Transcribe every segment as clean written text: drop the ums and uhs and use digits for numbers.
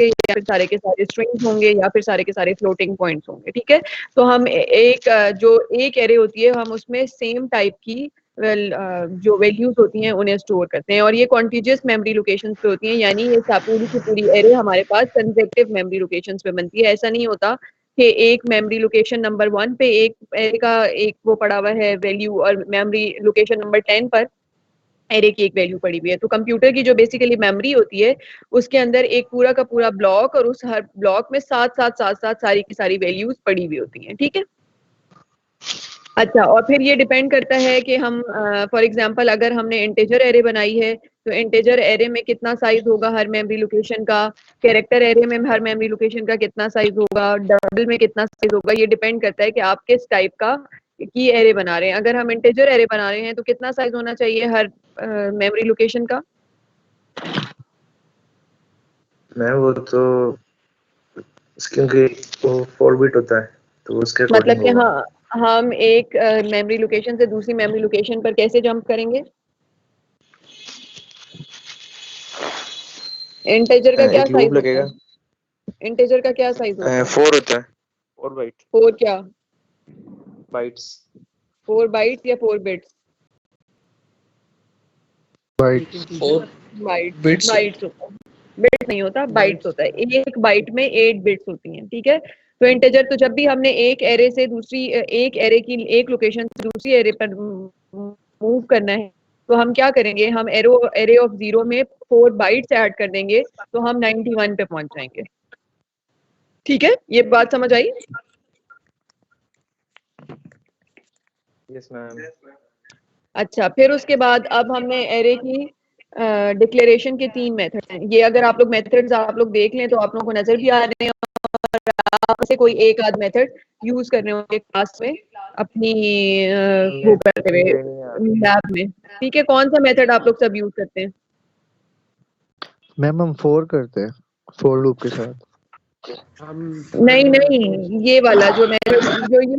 या फिर सारे के सारे स्ट्रिंग्स होंगे या फिर सारे के सारे फ्लोटिंग पॉइंट्स होंगे, ठीक है। तो हम जो एक एरे होती है हम उसमें सेम टाइप की जो वैल्यूज होती हैं उन्हें स्टोर करते हैं, और ये कॉन्टिजियस मेमोरी लोकेशंस पे होती हैं, यानी ये पूरी की पूरी एरे हमारे पास कंसेक्टिव मेमोरी लोकेशंस पे बनती है। ऐसा नहीं होता कि एक मेमोरी लोकेशन नंबर 1 पे एक एरे का एक वो पड़ा हुआ है वैल्यू, और मेमोरी लोकेशन नंबर 10 पर एरे की एक वैल्यू पड़ी हुई है। तो कंप्यूटर की जो बेसिकली मेमोरी होती है उसके अंदर एक पूरा का पूरा ब्लॉक, और उस हर ब्लॉक में साथ सारी की सारी वैल्यूज पड़ी हुई होती हैं, ठीक है। अच्छा, और फिर ये डिपेंड करता है कि हम फॉर एग्जांपल अगर हमने इंटीजर एरे बनाई है तो इंटीजर एरे में कितना साइज होगा हर मेमोरी लोकेशन का, कैरेक्टर एरे में हर मेमोरी लोकेशन का कितना साइज होगा, डबल में कितना साइज होगा, ये डिपेंड करता है कि आप किस टाइप का की एरे बना रहे हैं। अगर हम इंटीजर एरे बना रहे हैं तो कितना साइज होना चाहिए हर मेमोरी लोकेशन का? मैं वो तो क्योंकि वो 4 बिट होता है तो उसके मतलब अकॉर्डिंग कि होगा। हाँ, हम एक मेमोरी लोकेशन से दूसरी मेमोरी लोकेशन पर कैसे जंप करेंगे? इंटीजर का क्या एक साइज लूप होता लगेगा। है? इंटीजर का क्या साइज होता है? 4 होता है, 4 बाइट 4 क्या? बाइट्स 4 बाइट्स या 4 bits? Bytes 4 bytes bits bytes होता है, बिट्स नहीं होता, बाइट्स होता है। एक बाइट में 8 बिट्स होती हैं, ठीक है। तो इंटीजर, तो जब भी हमने एक एरे से दूसरी एक एरे की एक लोकेशन से दूसरी एरे पर मूव करना है तो हम क्या करेंगे, हम एरे ऑफ 0 में 4 बाइट्स ऐड कर देंगे तो हम 91 पे पहुंच जाएंगे, ठीक है। ये बात समझ आई? Yes ma'am. अच्छा, फिर उसके बाद अब हमने एरे की डिक्लेरेशन के 3 मेथड हैं। ये अगर आप लोग मेथड्स आप लोग देख लें तो आप लोगों को नजर भी आ रहे हैं, आप से कोई एक आध मेथड यूज कर रहे होंगे क्लास में अपनी वो करते हुए लैब में, ठीक है। कौन सा मेथड आप लोग सब यूज करते हैं? मैम हम 4 करते हैं, 4 लूप के साथ। नहीं नहीं, ये वाला जो मेथड जो ये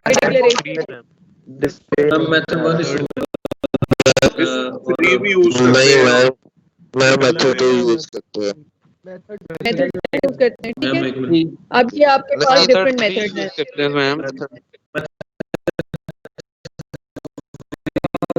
डिक्लेरेशन मैम मेथड 1 इज ये भी यूज करते हैं नहीं मैं मेथड 2 यूज करते हैं। मेथड यूज करते हैं, ठीक मैम है। एक मिनट अब ये आपके पास डिफरेंट मेथड हैं करते हैं मैम।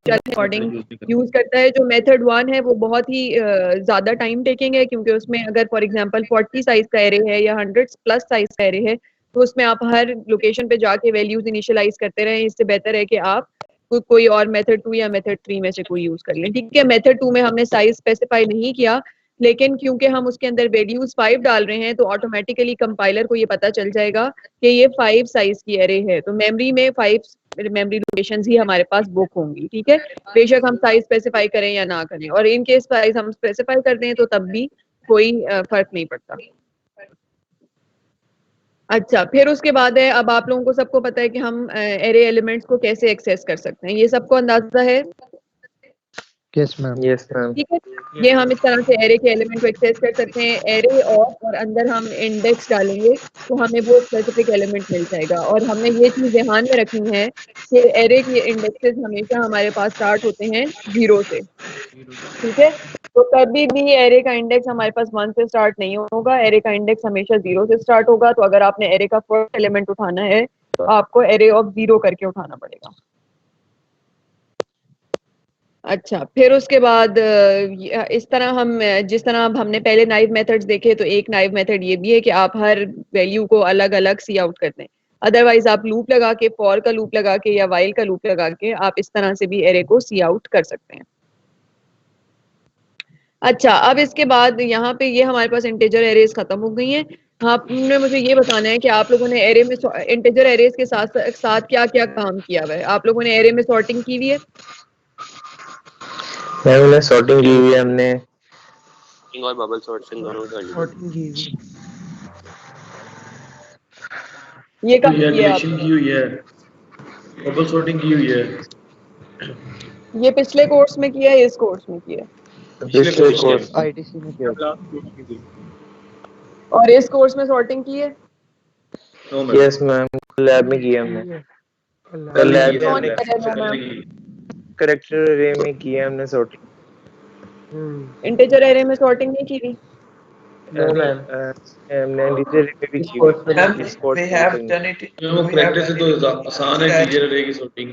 अकॉर्डिंग यूज करता है। जो मेथड 1 है वो बहुत ही ज्यादा टाइम टेकिंग है, क्योंकि उसमें अगर फॉर एग्जांपल 40 साइज का एरे है या 100 प्लस साइज का एरे है तो उसमें आप हर लोकेशन पे जाके वैल्यूज इनिशियलाइज करते रहें। इससे बेहतर है कि आप कोई और मेथड 2 या मेथड 3 में से कोई यूज कर लें, ठीक है। मेथड 2 में हमने साइज स्पेसिफाई नहीं किया, लेकिन क्योंकि हम उसके अंदर वैल्यूज 5 डाल रहे हैं तो ऑटोमेटिकली कंपाइलर को ये पता चल जाएगा कि ये 5 साइज की एरे है, तो मेमोरी में 5 मेमोरी लोकेशंस ही हमारे पास बुक होंगी, ठीक है। बेशक हम साइज स्पेसिफाई करें या ना करें, और इन केस साइज हम स्पेसिफाई कर दें तो तब भी कोई फर्क नहीं पड़ता। अच्छा, फिर उसके बाद है, अब आप लोगों को सबको पता है कि हम एरे एलिमेंट्स को कैसे एक्सेस कर सकते हैं, ये सबको अंदाजा है, यस मैम। Yes ma'am. ठीक है। ये हम इस तरह से एरे के एलिमेंट को एक्सेस कर सकते हैं, एरे और अंदर हम इंडेक्स डालेंगे तो हमें वो स्पेसिफिक एलिमेंट मिल जाएगा। और हमने ये चीज ध्यान में रखनी है कि एरे के इंडेक्सेस हमेशा हमारे पास स्टार्ट होते हैं 0 से, ठीक है। तो कभी भी एरे का इंडेक्स हमारे पास 1 से स्टार्ट नहीं होगा, एरे का इंडेक्स हमेशा 0 से स्टार्ट होगा। तो अगर आपने एरे का फर्स्ट एलिमेंट उठाना है तो आपको एरे ऑफ 0 करके उठाना पड़ेगा। अच्छा, फिर उसके बाद इस तरह हम जिस तरह अब हमने पहले नाइव मेथड्स देखे, तो एक नाइव मेथड ये भी है कि आप हर वैल्यू को अलग अलग सी आउट कर दें। अदरवाइज आप लूप लगा के, फॉर का लूप लगा के या वाइल का लूप लगा के आप इस तरह से भी एरे को सी आउट कर सकते हैं। अच्छा, अब इसके बाद यहाँ पे ये हमारे पास इंटीजर एरेज खत्म हो गई हैं। आपने मुझे ये बताना है कि आप लोगों ने एरे में इंटीजर एरेज के साथ साथ क्या क्या काम किया हुआ है। आप लोगों ने एरे में सॉर्टिंग की हुई है? मैम ने सॉर्टिंग की हुई है, हमने और बबल सॉर्टिंग दोनों कर ली। ये कब किया है रिएक्शन आपने? की हुई है, बबल सॉर्टिंग की हुई है, ये पिछले कोर्स में किया है, इस कोर्स में किया है? पिछले कोर्स आईटीसी में किया था। और इस कोर्स में सॉर्टिंग की है? No ma'am yes ma'am, lab में किया हमने। कल ही लैब की में कौन है, हमने कर रहा है कल मैम? ही की। करेक्टर रे में किया हमने सॉर्टिंग। इंटीजर एरे में सॉर्टिंग नहीं की थी? No, ma'am. हमने इंटीजर में भी की हुई है Ma'am, इस कोड we को have using. done it. Ma'am वो We have प्रैक्टिस से done तो it in आसान है, stack. टीचर अरे की सॉर्टिंग।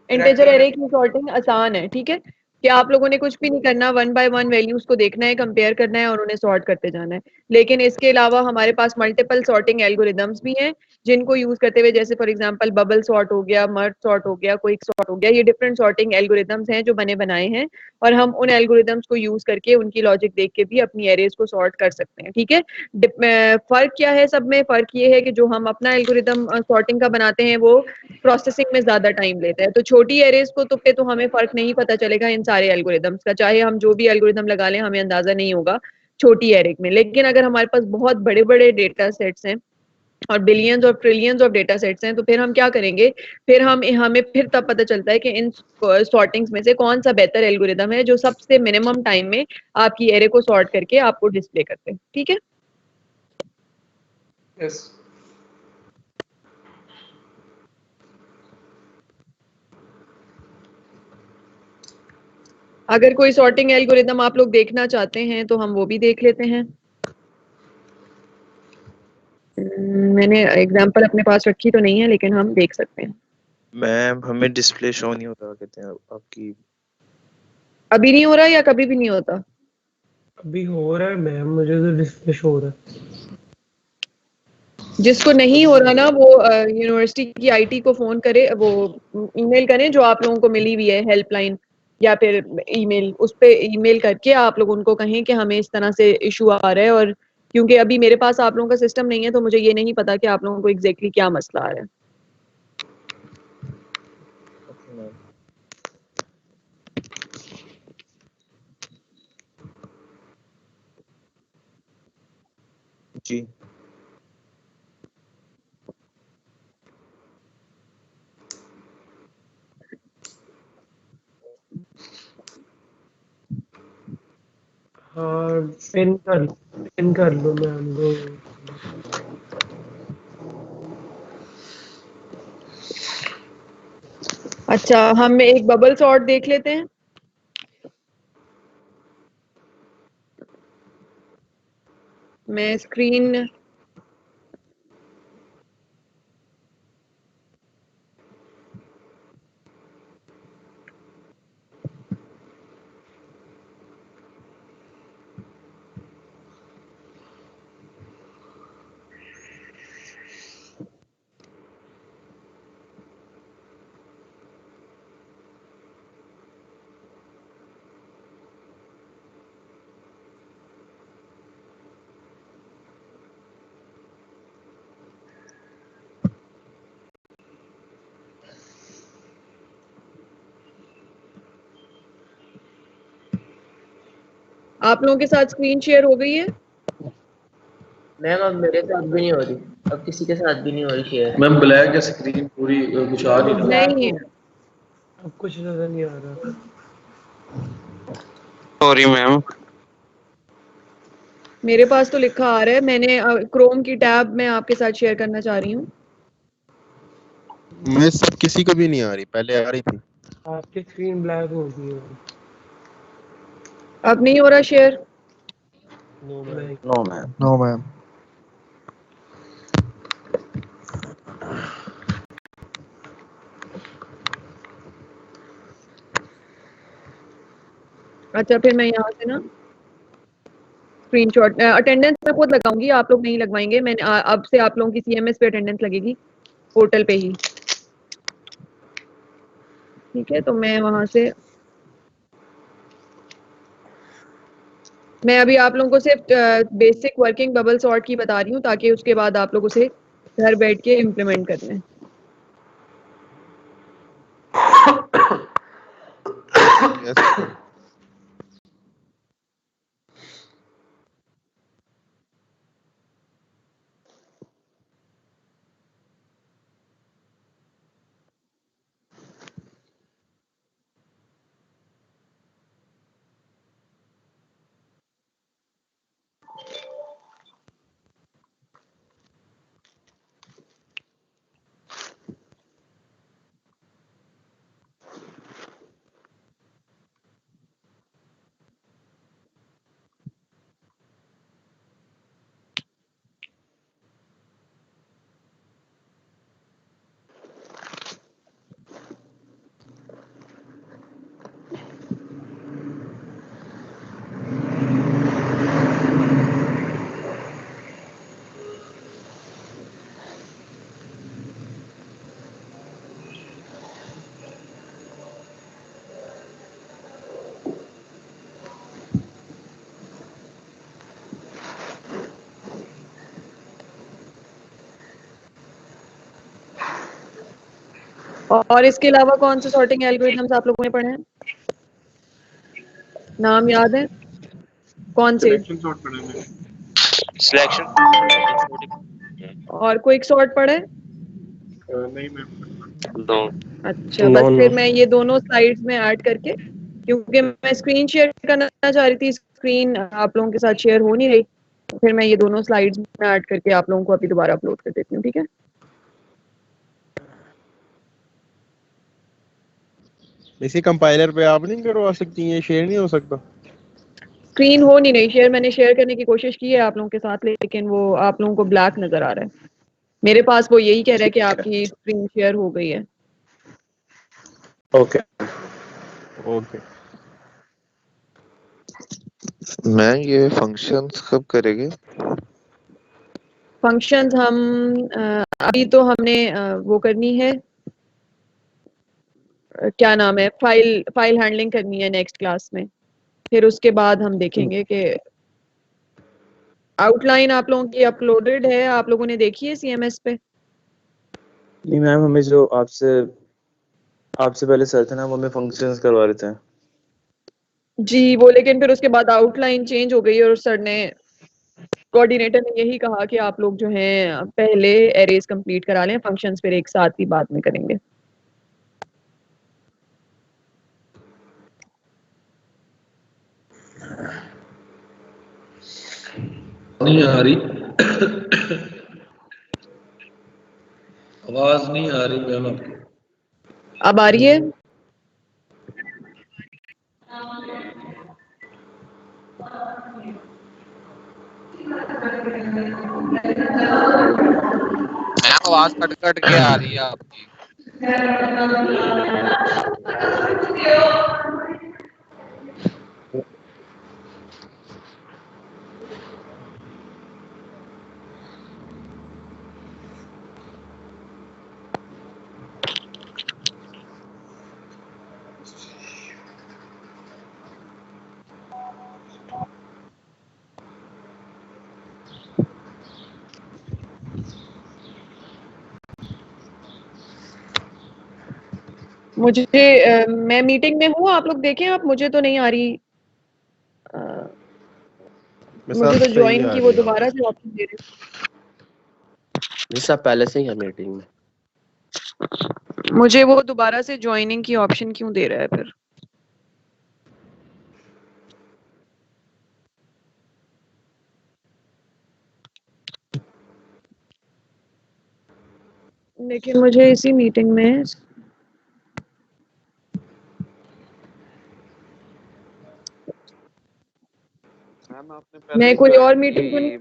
इंटीजर एरे की सॉर्टिंग आसान है, ठीक है, कि आप लोगों ने कुछ भी नहीं करना, वन बाय वन वैल्यूज को देखना है, कंपेयर करना है और उन्हें सॉर्ट करते जाना है। लेकिन इसके अलावा हमारे पास मल्टीपल सॉर्टिंग एल्गोरिदम्स भी हैं जिनको यूज करते हुए, जैसे फॉर एग्जांपल बबल सॉर्ट हो गया, मर्ज सॉर्ट हो गया, क्विक सॉर्ट हो गया, ये डिफरेंट सॉर्टिंग एल्गोरिदम्स हैं जो बने बनाए हैं और हम उन एल्गोरिदम्स को यूज करके उनकी लॉजिक देख के भी अपनी एरेज को सॉर्ट कर सकते हैं, ठीक है। फर्क क्या है सब में? फर्क ये है कि जो हम अपना एल्गोरिदम सॉर्टिंग का बनाते हैं वो प्रोसेसिंग में ज्यादा टाइम लेता है। तो छोटी एरेज को तो पे तो हमें फर्क नहीं पता चलेगा इन सारे एल्गोरिदम्स का, चाहे हम जो भी एल्गोरिदम लगा लें हमें अंदाजा नहीं होगा छोटी एरे में। लेकिन अगर हमारे पास बहुत बड़े बड़े डेटा सेट्स हैं और बिलियंस और ट्रिलियंस ऑफ डेटा सेट्स हैं तो फिर हम क्या करेंगे? फिर हम हमें फिर तब पता चलता है कि इन सॉर्टिंग्स में से कौन सा बेहतर एल्गोरिदम है जो सबसे मिनिमम टाइम में आपकी एरे को सॉर्ट करके आपको डिस्प्ले करते हैं, ठीक है। Yes. अगर कोई सॉर्टिंग एल्गोरिदम आप लोग देखना चाहते हैं तो हम वो भी देख लेते हैं। मैंने एग्जांपल अपने पास रखी तो नहीं है लेकिन हम देख सकते हैं। मैम हमें डिस्प्ले शो नहीं होता, कहते हैं आपकी। अभी नहीं हो रहा या कभी भी नहीं होता? अभी हो रहा है मैम, मुझे तो डिस्प्ले शो हो रहा है। जिसको नहीं हो रहा ना वो यूनिवर्सिटी की आईटी को फोन करे, वो ईमेल करें जो आप लोगों को मिली हुई है हेल्पलाइन, या फिर ईमेल, उस पे ईमेल करके आप लोग उनको कहें कि हमें इस तरह से इशू आ रहा है। और क्योंकि अभी मेरे पास आप लोगों का सिस्टम नहीं है तो मुझे ये नहीं पता कि आप लोगों को एग्जैक्टली क्या मसला आ रहा है। Okay ma'am. जी हाँ, पिन कर लो मैम को। अच्छा, हम एक बबल सॉर्ट देख लेते हैं। मैं स्क्रीन आप लोगों के साथ स्क्रीन शेयर हो गई है? मैम अब मेरे साथ भी नहीं हो रही, अब किसी के साथ भी नहीं हो रही शेयर। मैम ब्लैक है स्क्रीन पूरी, कुछ आ नहीं रहा। नहीं, अब कुछ नजर नहीं आ रहा। Sorry ma'am. मेरे पास तो लिखा आ रहा है। मैंने क्रोम की टैब में आपके साथ शेयर करना चाह रही हूँ। मैं सब किसी को भी नहीं आ रही, पहले आ रही थी। आपकी स्क्रीन ब्लैक हो गई है। अब नहीं हो रहा share? No ma'am. No ma'am. No ma'am. अच्छा, फिर मैं यहाँ से ना स्क्रीनशॉट अटेंडेंस मैं खुद लगाऊंगी, आप लोग नहीं लगवाएंगे। मैंने अब से आप लोगों की सीएमएस पे अटेंडेंस लगेगी, पोर्टल पे ही, ठीक है। तो मैं वहां से मैं अभी आप लोगों को सिर्फ बेसिक वर्किंग बबल सॉर्ट की बता रही हूँ ताकि उसके बाद आप लोग उसे घर बैठ के इम्प्लीमेंट कर लें। यस। और इसके अलावा कौन से सॉर्टिंग एल्गोरिथम्स आप लोगों ने पढ़े हैं? नाम याद है? कौन से? सिलेक्शन सॉर्ट पढ़े हैं। सिलेक्शन और क्विक सॉर्ट पढ़े? नहीं मैम। नो अच्छा, बस फिर मैं ये दोनों स्लाइड्स में ऐड करके, क्योंकि मैं स्क्रीन शेयर करना चाह रही थी, स्क्रीन आप लोगों के साथ शेयर हो नहीं रही, तो फिर मैं ये दोनों स्लाइड्स में ऐड करके आप लोगों को अभी दोबारा अपलोड कर देती हूँ, ठीक है? इसी कंपाइलर पे आप नहीं करवा सकती, ये शेयर नहीं हो सकता? स्क्रीन हो नहीं रही शेयर, मैंने शेयर करने की कोशिश की है आप लोगों के साथ, लेकिन वो आप लोगों को ब्लैक नजर आ रहा है। मेरे पास वो यही कह रहा है कि आपकी स्क्रीन शेयर हो गई है। Okay okay. मैं ये फंक्शंस कब करेंगे? फंक्शंस हम अभी तो हमने वो करनी है, क्या नाम है, फाइल हैंडलिंग करनी है नेक्स्ट क्लास में। फिर उसके बाद हम देखेंगे कि आउटलाइन आप लोगों की अपलोडेड है, आप लोगों ने देखी है CMS पे? नहीं मैम, हमें जो आपसे पहले सर थे ना, वो हमें फंक्शंस करवा रहे थे। जी वो, लेकिन फिर उसके बाद आउटलाइन चेंज हो गई और सर ने, कोऑर्डिनेटर ने यही कहा कि आप लोग जो हैं पहले एरेज कंप्लीट करा लें, फंक्शंस फिर एक साथ ही बाद में करेंगे। नहीं आ रही आवाज नहीं आ रही मैम आपकी। अब आ रही है? मैम आवाज कट कट के आ रही है आपकी। मुझे मैं मीटिंग में हूँ, आप लोग देखें, आप मुझे तो नहीं आ रही, मुझे तो ज्वाइन की वो दोबारा से ऑप्शन दे रहे जी सब पहले से ही है मीटिंग में। हैं। मुझे वो दोबारा से ज्वाइनिंग की ऑप्शन क्यों दे रहा है फिर? लेकिन मुझे इसी मीटिंग में मैम आपने मैं पहले कोई और ज्वाइन मीटिंग तो की। नहीं।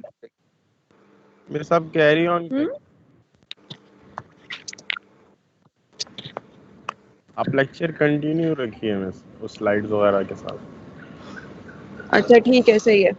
मेरे सब कैरी ऑन हम्म? आप लेक्चर कंटिन्यू रखिए उस स्लाइड्स वगैरह के साथ। अच्छा ठीक है, सही है।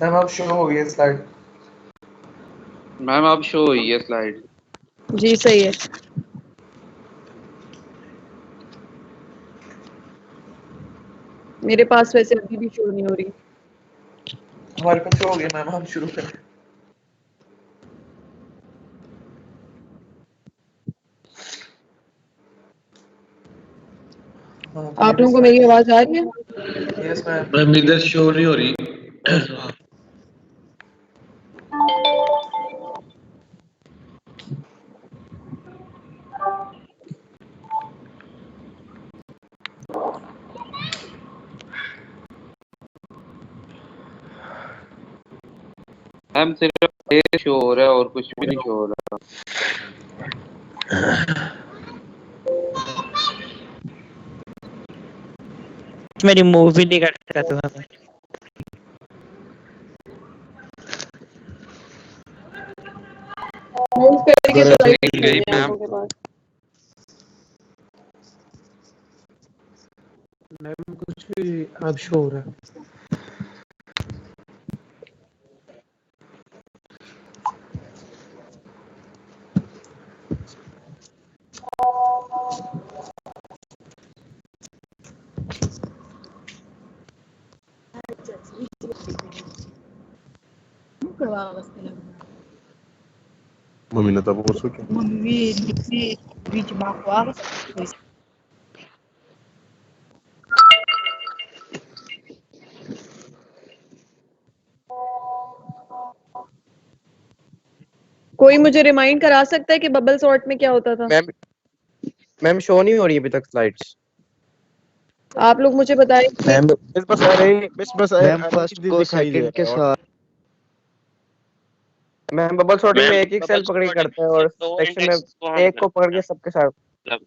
मैम अब शुरू हो गई है स्लाइड। मैम अब शो हुई है स्लाइड। जी सही है। मेरे पास वैसे अभी भी शो नहीं हो रही। हमारे पास शुरू हो गई मैम, हम शुरू करें। आप लोगों को मेरी आवाज आ रही है? Yes ma'am. मैम इधर शो नहीं हो रही। मैम सिर्फ ये शो हो रहा है और कुछ भी नहीं शो हो रहा। मेरी मूव भी नहीं करता तुम्हारा। मूव करके तो लाइट गई नहीं है मैम। आपके पास। मैम कुछ भी अब शो हो रहा है। Mominata posso que. कोई मुझे रिमाइंड करा सकता है कि बबल सॉर्ट में क्या होता था? मैम शो नहीं हो रही अभी तक स्लाइड्स। आप लोग मुझे बताएं कि मैम बस अरे बस मैम फर्स्ट को सेकंड के साथ मैम बबल सॉर्टिंग में एक सेल पकड़ के करते हैं और सेक्शन में एक को पकड़ के सबके साथ। मतलब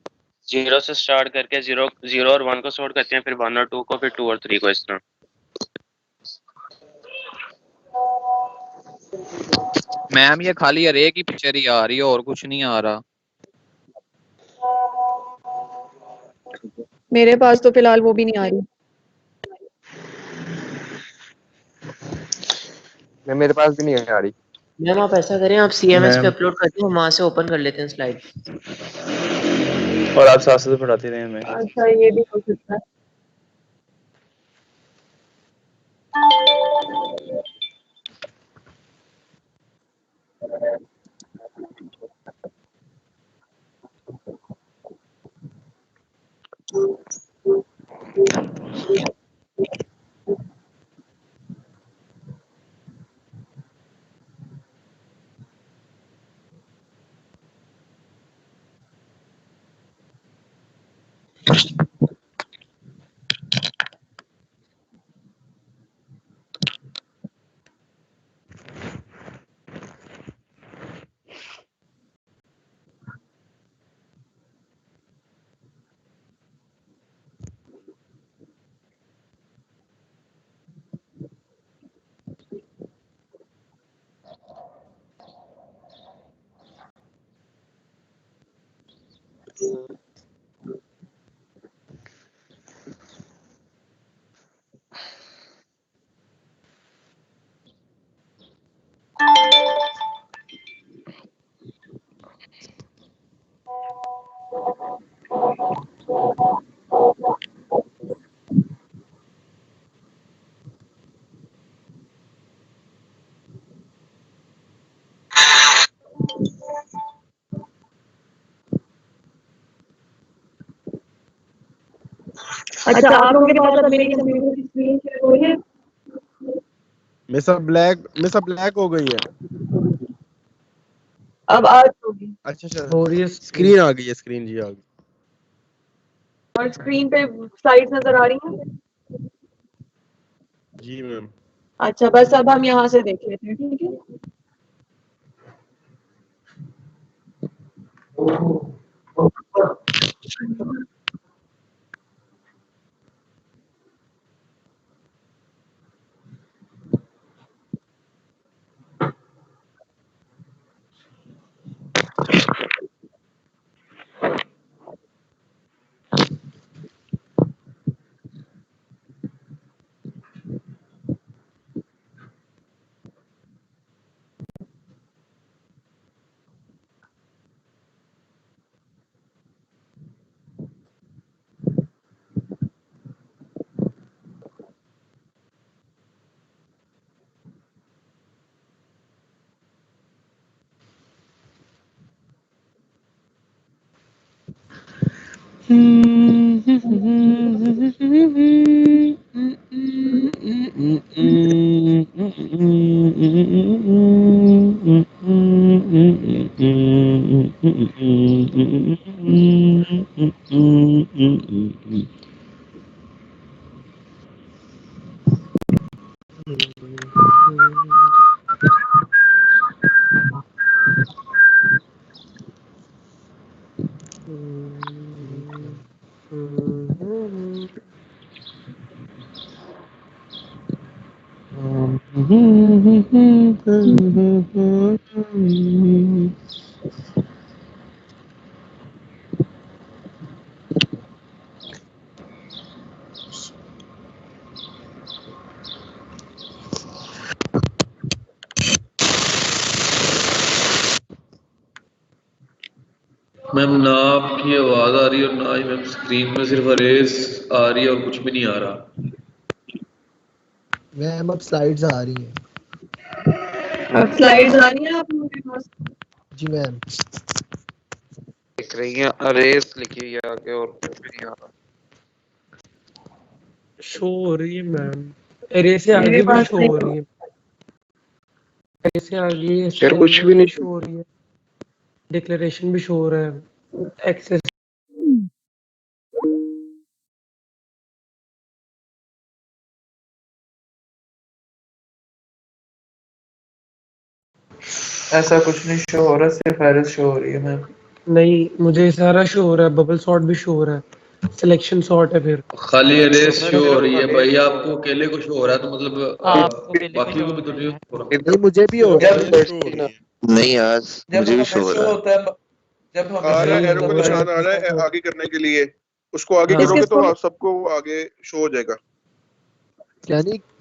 0 से स्टार्ट करके 0 और 1 को सॉर्ट करते हैं, फिर 1 और 2 को, फिर 2 और 3 को, इस तरह। मैम ये खाली अरे की पिक्चर ही आ रही है और कुछ नहीं आ रहा। मेरे पास तो फिलहाल वो भी नहीं आ रही। मैं मेरे पास भी नहीं आ रही। मैम आप ऐसा करें, आप CMS पे मैम अपलोड करते हैं, हम वहां से ओपन कर लेते हैं स्लाइड। और आप साथ साथ पढ़ाते रहे हमें। अच्छा ये भी हो सकता है। अच्छा आप लोगों के पास अब मेरी कंप्यूटर की स्क्रीन शेयर हो रही है? मैं सब ब्लैक हो गई है। अब आज होगी। अच्छा हो रही है स्क्रीन आ गई है, स्क्रीन जी आ गई। और स्क्रीन पे स्लाइड्स नजर आ रही हैं? जी मैम। अच्छा बस अब हम यहाँ से देख लेते हैं, ठीक है? मैम ना आपकी आवाज आ रही है और ना ही मैम स्क्रीन में सिर्फ रेस आ रही है और कुछ भी नहीं आ रहा। मैम अब स्लाइड्स आ रही हैं। अब स्लाइड्स आ रही हैं आप लोगों के पास? जी मैम। दिख रही है, अरेस लिखी हुई है आगे और कुछ भी नहीं आ रहा। शो हो रही है मैम, एरे से मेरे आगे भी पास शो नहीं। हो रही है, एरे से आगे यार कुछ भी नहीं शो हो रही है, डिक्लेरेशन भी शो हो रहा है, एक्सेस। ऐसा कुछ नहीं शो हो रहा, सिर्फ एरर शो हो रही है मैम। नहीं, मुझे सारा शो हो रहा है, बबल सॉर्ट भी शो हो रहा है, सिलेक्शन सॉर्ट है फिर खाली रेस मैं शो हो सिर्फ रही है अरेस भाई, शो हो आपको रहा है। अकेले को शो हो रहा है तो मतलब आपको अकेले को बाकी को भी तो नहीं हो रहा। नहीं मुझे भी हो सिर्फ रहा है। अरेस शो हो रही है। नहीं आज जब मुझे भी हमें शो हो शो रहा है। होता है, जब हमें आ शो रहा है, नहीं, एरो का होता है निशान आ रहा है बबल आगे करने के लिए, उसको आगे हाँ। किस करोगे किस तो को? आप सबको आगे शो हो जाएगा।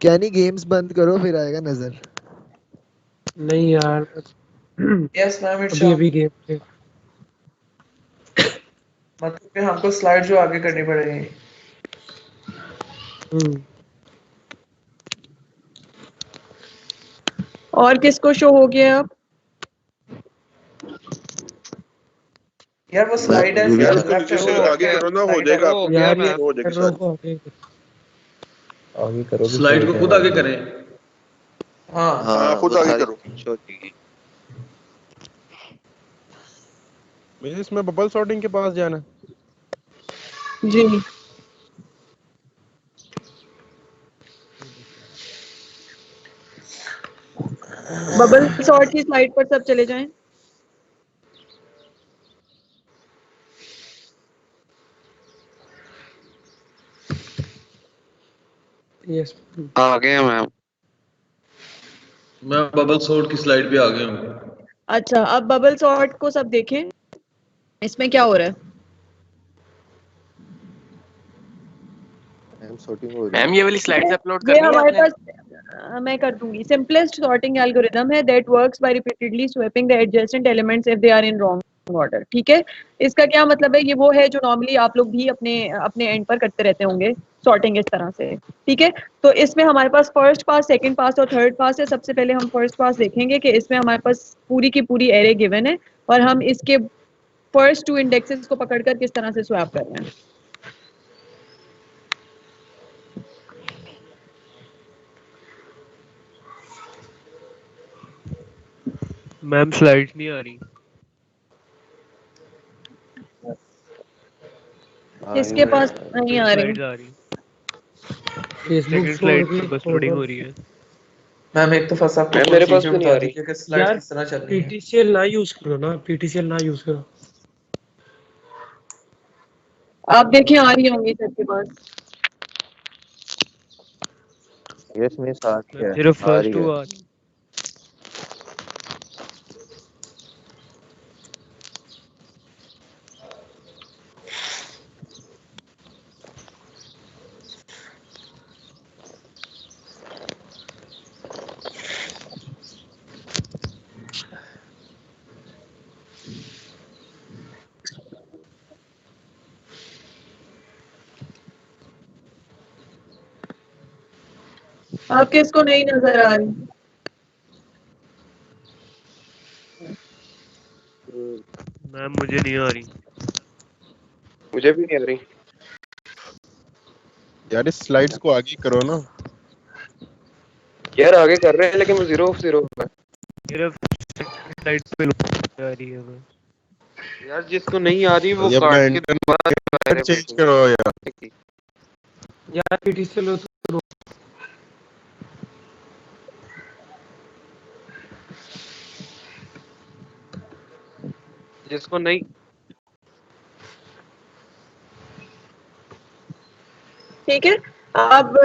कैनी गेम्स बंद करो फिर आएगा नजर। नहीं यार, यस मैम इट्स अभी अभी गेम पे मतलब कि हमको स्लाइड जो आगे करनी पड़ेगी। और किसको शो हो गया अब? यार वो स्लाइड है, यार लेफ्ट उसको नीचे से लेफ्ट आगे करो ना, हो स्लाइड है। जाएगा आपका, यार ये हो जाएगी एरो सारी। को आगे आगे करो भी स्लाइड शो को खुद आगे करें। हाँ हाँ खुद वो आगे सारी करो। शो हो जाएगी। मुझे इसमें बबल सॉर्टिंग के पास जाना है। जी बबल सॉर्ट की स्लाइड पर सब चले जाएं। यस आ गए मैम। मैं बबल सॉर्ट की स्लाइड पे आ गया हूँ। अच्छा, अब बबल सॉर्ट को सब देखें, इसमें क्या हो रहा है? मैम सॉर्टिंग हो रही है। मैम ये वाली स्लाइड्स अपलोड ये करनी है हमारे आपने? पास मैं कर दूंगी। सिंपलेस्ट सॉर्टिंग एल्गोरिथम है that works by repeatedly swapping the adjacent elements if they are in wrong order. ठीक है, इसका क्या मतलब है? ये वो है जो नॉर्मली आप लोग भी अपने अपने एंड पर करते रहते होंगे सॉर्टिंग इस तरह से। ठीक है, तो इसमें हमारे पास फर्स्ट पास, सेकंड पास और थर्ड पास है। सबसे पहले हम फर्स्ट पास देखेंगे कि इसमें हमारे पास पूरी की पूरी एरे गिवन है और हम इसके फर्स्ट 2 इंडेक्सेस को पकड़कर किस तरह से स्वैप कर रहे हैं। मैम स्लाइड्स नहीं आ रही। किसके पास नहीं आ रही? आ रही, फेसबुक स्लाइड पे बस लोडिंग हो रही है। मैम एक तो फंसा आपको मैम पूरी मेरे पास चीजें भी नहीं बता आ रही। दीजिए कि स्लाइड यार किस तरह चल रही है। पीटीसीएल ना यूज करो ना, पीटीसीएल ना यूज करो। आप देखें आ रही होंगी सबके पास। यस मेरे साथ ही मैम है, सिर्फ आ फर्स्ट रही है। 2 आ रही। आप किसको नहीं नजर आ रही? मैम मुझे नहीं आ रही। मुझे भी नहीं आ रही। यार इस स्लाइड्स को आगे करो ना। यार आगे कर रहे हैं लेकिन वो 0 है। सिर्फ स्लाइड पे आ रही है बस। यार जिसको नहीं आ रही वो ये अपना काट के इंटरनेट दोबारा चेंज करो यार। यार पीटीसीएल हो तो जिसको नहीं ठीक है, अब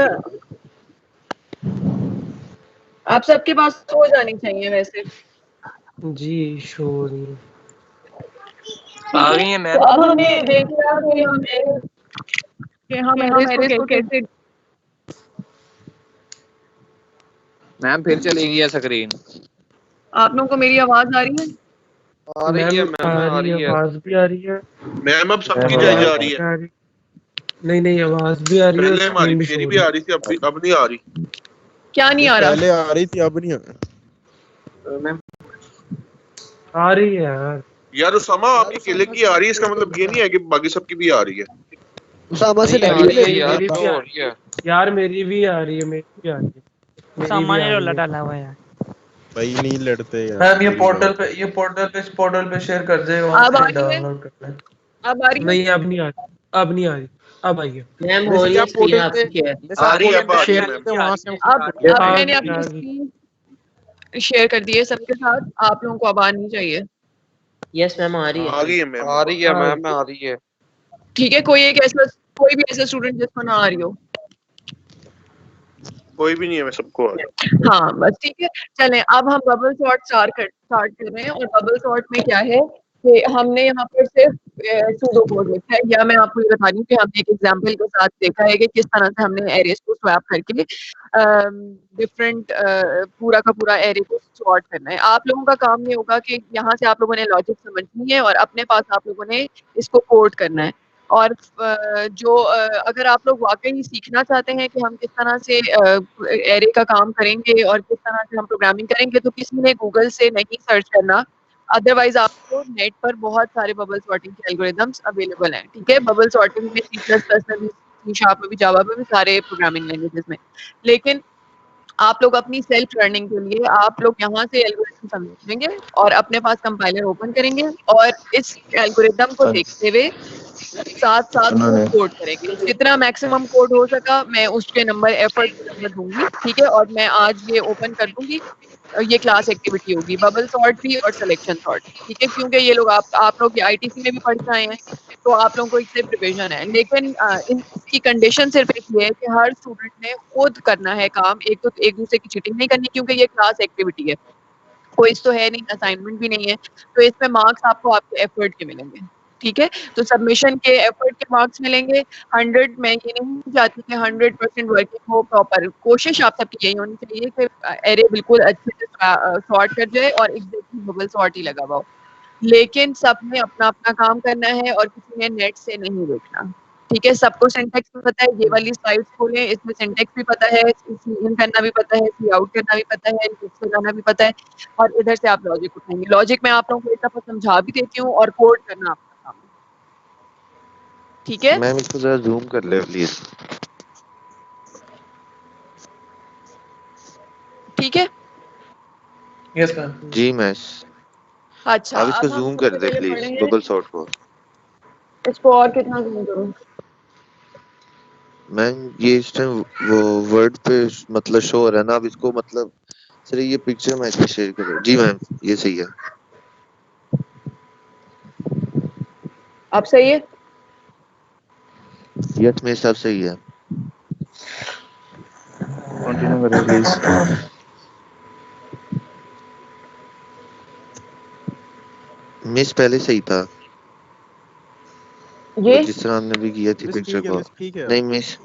आप सबके पास हो जानी चाहिए वैसे। जी श्योर। आ गई है तो मैम। अब हमने देख लिया कि हम एरेज को कैसे मैम फिर चली गई है स्क्रीन। आप लोगों को मेरी आवाज आ रही है? आ रही है मैम, आ रही है, आवाज भी आ रही है। मैम अब सबकी आवाज जायजा आ रही भी है। आ रही, नहीं आवाज भी आ रही है और पहले हमारी स्क्रीन भी मेरी शो भी आ रही थी, अब नहीं आ रही। क्या नहीं आ रहा? पहले आ रही थी, अब नहीं आ रही है यार। यार उसामा आपकी अकेले की आ रही है, इसका मतलब ये नहीं है कि बाकी सबकी भी आ रही है। उसामा से नहीं आ लगी रही है है यार, मेरी तो भी हो आ रही है। यार, मेरी भी आ रही है, मेरी भी आ रही है, मेरी भी सामान आ ने रोला रही है। डाला हुआ है यार। भाई नहीं लड़ते यार। मैम ये पोर्टल पे शेयर कर दे और अब आ फिर रही है? डाउनलोड कर ले। अब आ रही है? नहीं अब नहीं आ रही, अब नहीं आ रही, अब आई है। मैम हो रही है स्क्रीन आपकी शेयर। आ रही है, अब आ रही है मैम। अब आ मैंने गई, अपनी आ गई। स्क्रीन शेयर कर दी है सबके साथ। आप लोगों को अब आनी चाहिए। यस मैम आ रही है। आ गई है मैम। आ रही है मैम, आ रही है। ठीक है, कोई भी ऐसा स्टूडेंट जिसको ना आ रही हो। कोई भी नहीं है, मैं सबको आ रही है। हाँ बस ठीक है। चलें अब हम बबल सॉर्ट स्टार्ट कर रहे हैं। और बबल सॉर्ट में क्या है कि हमने यहाँ पर सिर्फ सूडो कोड लिखा है, या मैं आपको ये बता दूं कि हमने एक एग्जांपल के साथ देखा है कि किस तरह से हमने एरेज को स्वैप करके डिफरेंट पूरा का पूरा एरे को सॉर्ट करना है। आप लोगों का काम ये होगा कि यहाँ से आप लोगों ने लॉजिक समझनी है और अपने पास आप लोगों ने इसको कोड करना है। और अगर आप लोग वाकई सीखना चाहते हैं कि हम किस तरह से एरे का काम करेंगे और किस तरह से हम प्रोग्रामिंग करेंगे, तो किसी ने गूगल से नहीं सर्च करना। अदरवाइज आपको नेट पर बहुत सारे बबल सॉर्टिंग के एल्गोरिदम्स अवेलेबल हैं। ठीक है, बबल सॉर्टिंग में C++ में भी, C# में भी, जावा में भी, सारे प्रोग्रामिंग लैंग्वेजेस में। लेकिन आप लोग अपनी सेल्फ लर्निंग के लिए आप लोग यहाँ से एल्गोरिथम समझेंगे और अपने पास कंपाइलर ओपन करेंगे और इस एल्गोरिथम को देखते हुए साथ कोड करेंगे। जितना मैक्सिमम कोड हो सका मैं उसके नंबर एफर्ट के नंबर दूंगी। ठीक है, और मैं आज ये ओपन कर दूंगी। ये क्लास एक्टिविटी होगी, बबल सॉर्ट भी और सिलेक्शन सॉर्ट। ठीक है, क्योंकि ये लोग आप लोग आईटीसी में भी पढ़ के आए हैं, तो आप लोगों को इससे प्रिपरेशन है। लेकिन इसकी कंडीशन सिर्फ एक ये है कि हर स्टूडेंट ने खुद करना है काम। एक दूसरे की चीटिंग नहीं करनी, क्योंकि ये क्लास एक्टिविटी है, कोई तो है नहीं, असाइनमेंट भी नहीं है। तो इसमें मार्क्स आपको आपके एफर्ट के मिलेंगे। ठीक है, तो सबमिशन के एफर्ट के मार्क्स मिलेंगे 100। मैं ये नहीं चाहती कि 100% वर्किंग हो प्रॉपर। कोशिश आप सबकी यही होनी चाहिए कि एरे बिल्कुल अच्छे से सॉर्ट कर जाए और एग्जैक्टली बबल सॉर्ट ही लगा हुआ हो। लेकिन सबने अपना अपना काम करना है और किसी ने नेट से नहीं देखना। ठीक है, सबको सिंटेक्स भी पता है। ये वाली स्लाइड्स खोलें, इसमें सिंटेक्स भी पता है, इन करना भी पता है, सी आउट करना भी पता है, फिक्स लगाना भी पता है। और इधर से आप लॉजिक उठाएंगे। लॉजिक मैं आप लोगों को एक दफा समझा भी देती हूँ और कोड करना आपका काम है। ठीक है, मैम इसको जरा जूम कर ले प्लीज। ठीक है। Yes ma'am. जी मैम। अच्छा, अब इसको अब हम जूम सबसे कर दे पहले प्लीज, पढ़ेंगे बबल सॉर्ट को। इसको। और कितना जूम करूँ? मैम ये इस टाइम वो वर्ड पे मतलब शो हो रहा है ना, अब इसको मतलब सर ये पिक्चर मैं इसमें शेयर करो। जी मैम ये सही है। अब सही है? यस मेरे हिसाब सही है। कंटिन्यू करें प्लीज। मिस पहले सही था, ये जिस तरह हमने भी किया थी मिस पिक्चर ठीक है, को। मिस ठीक है। नहीं मिस,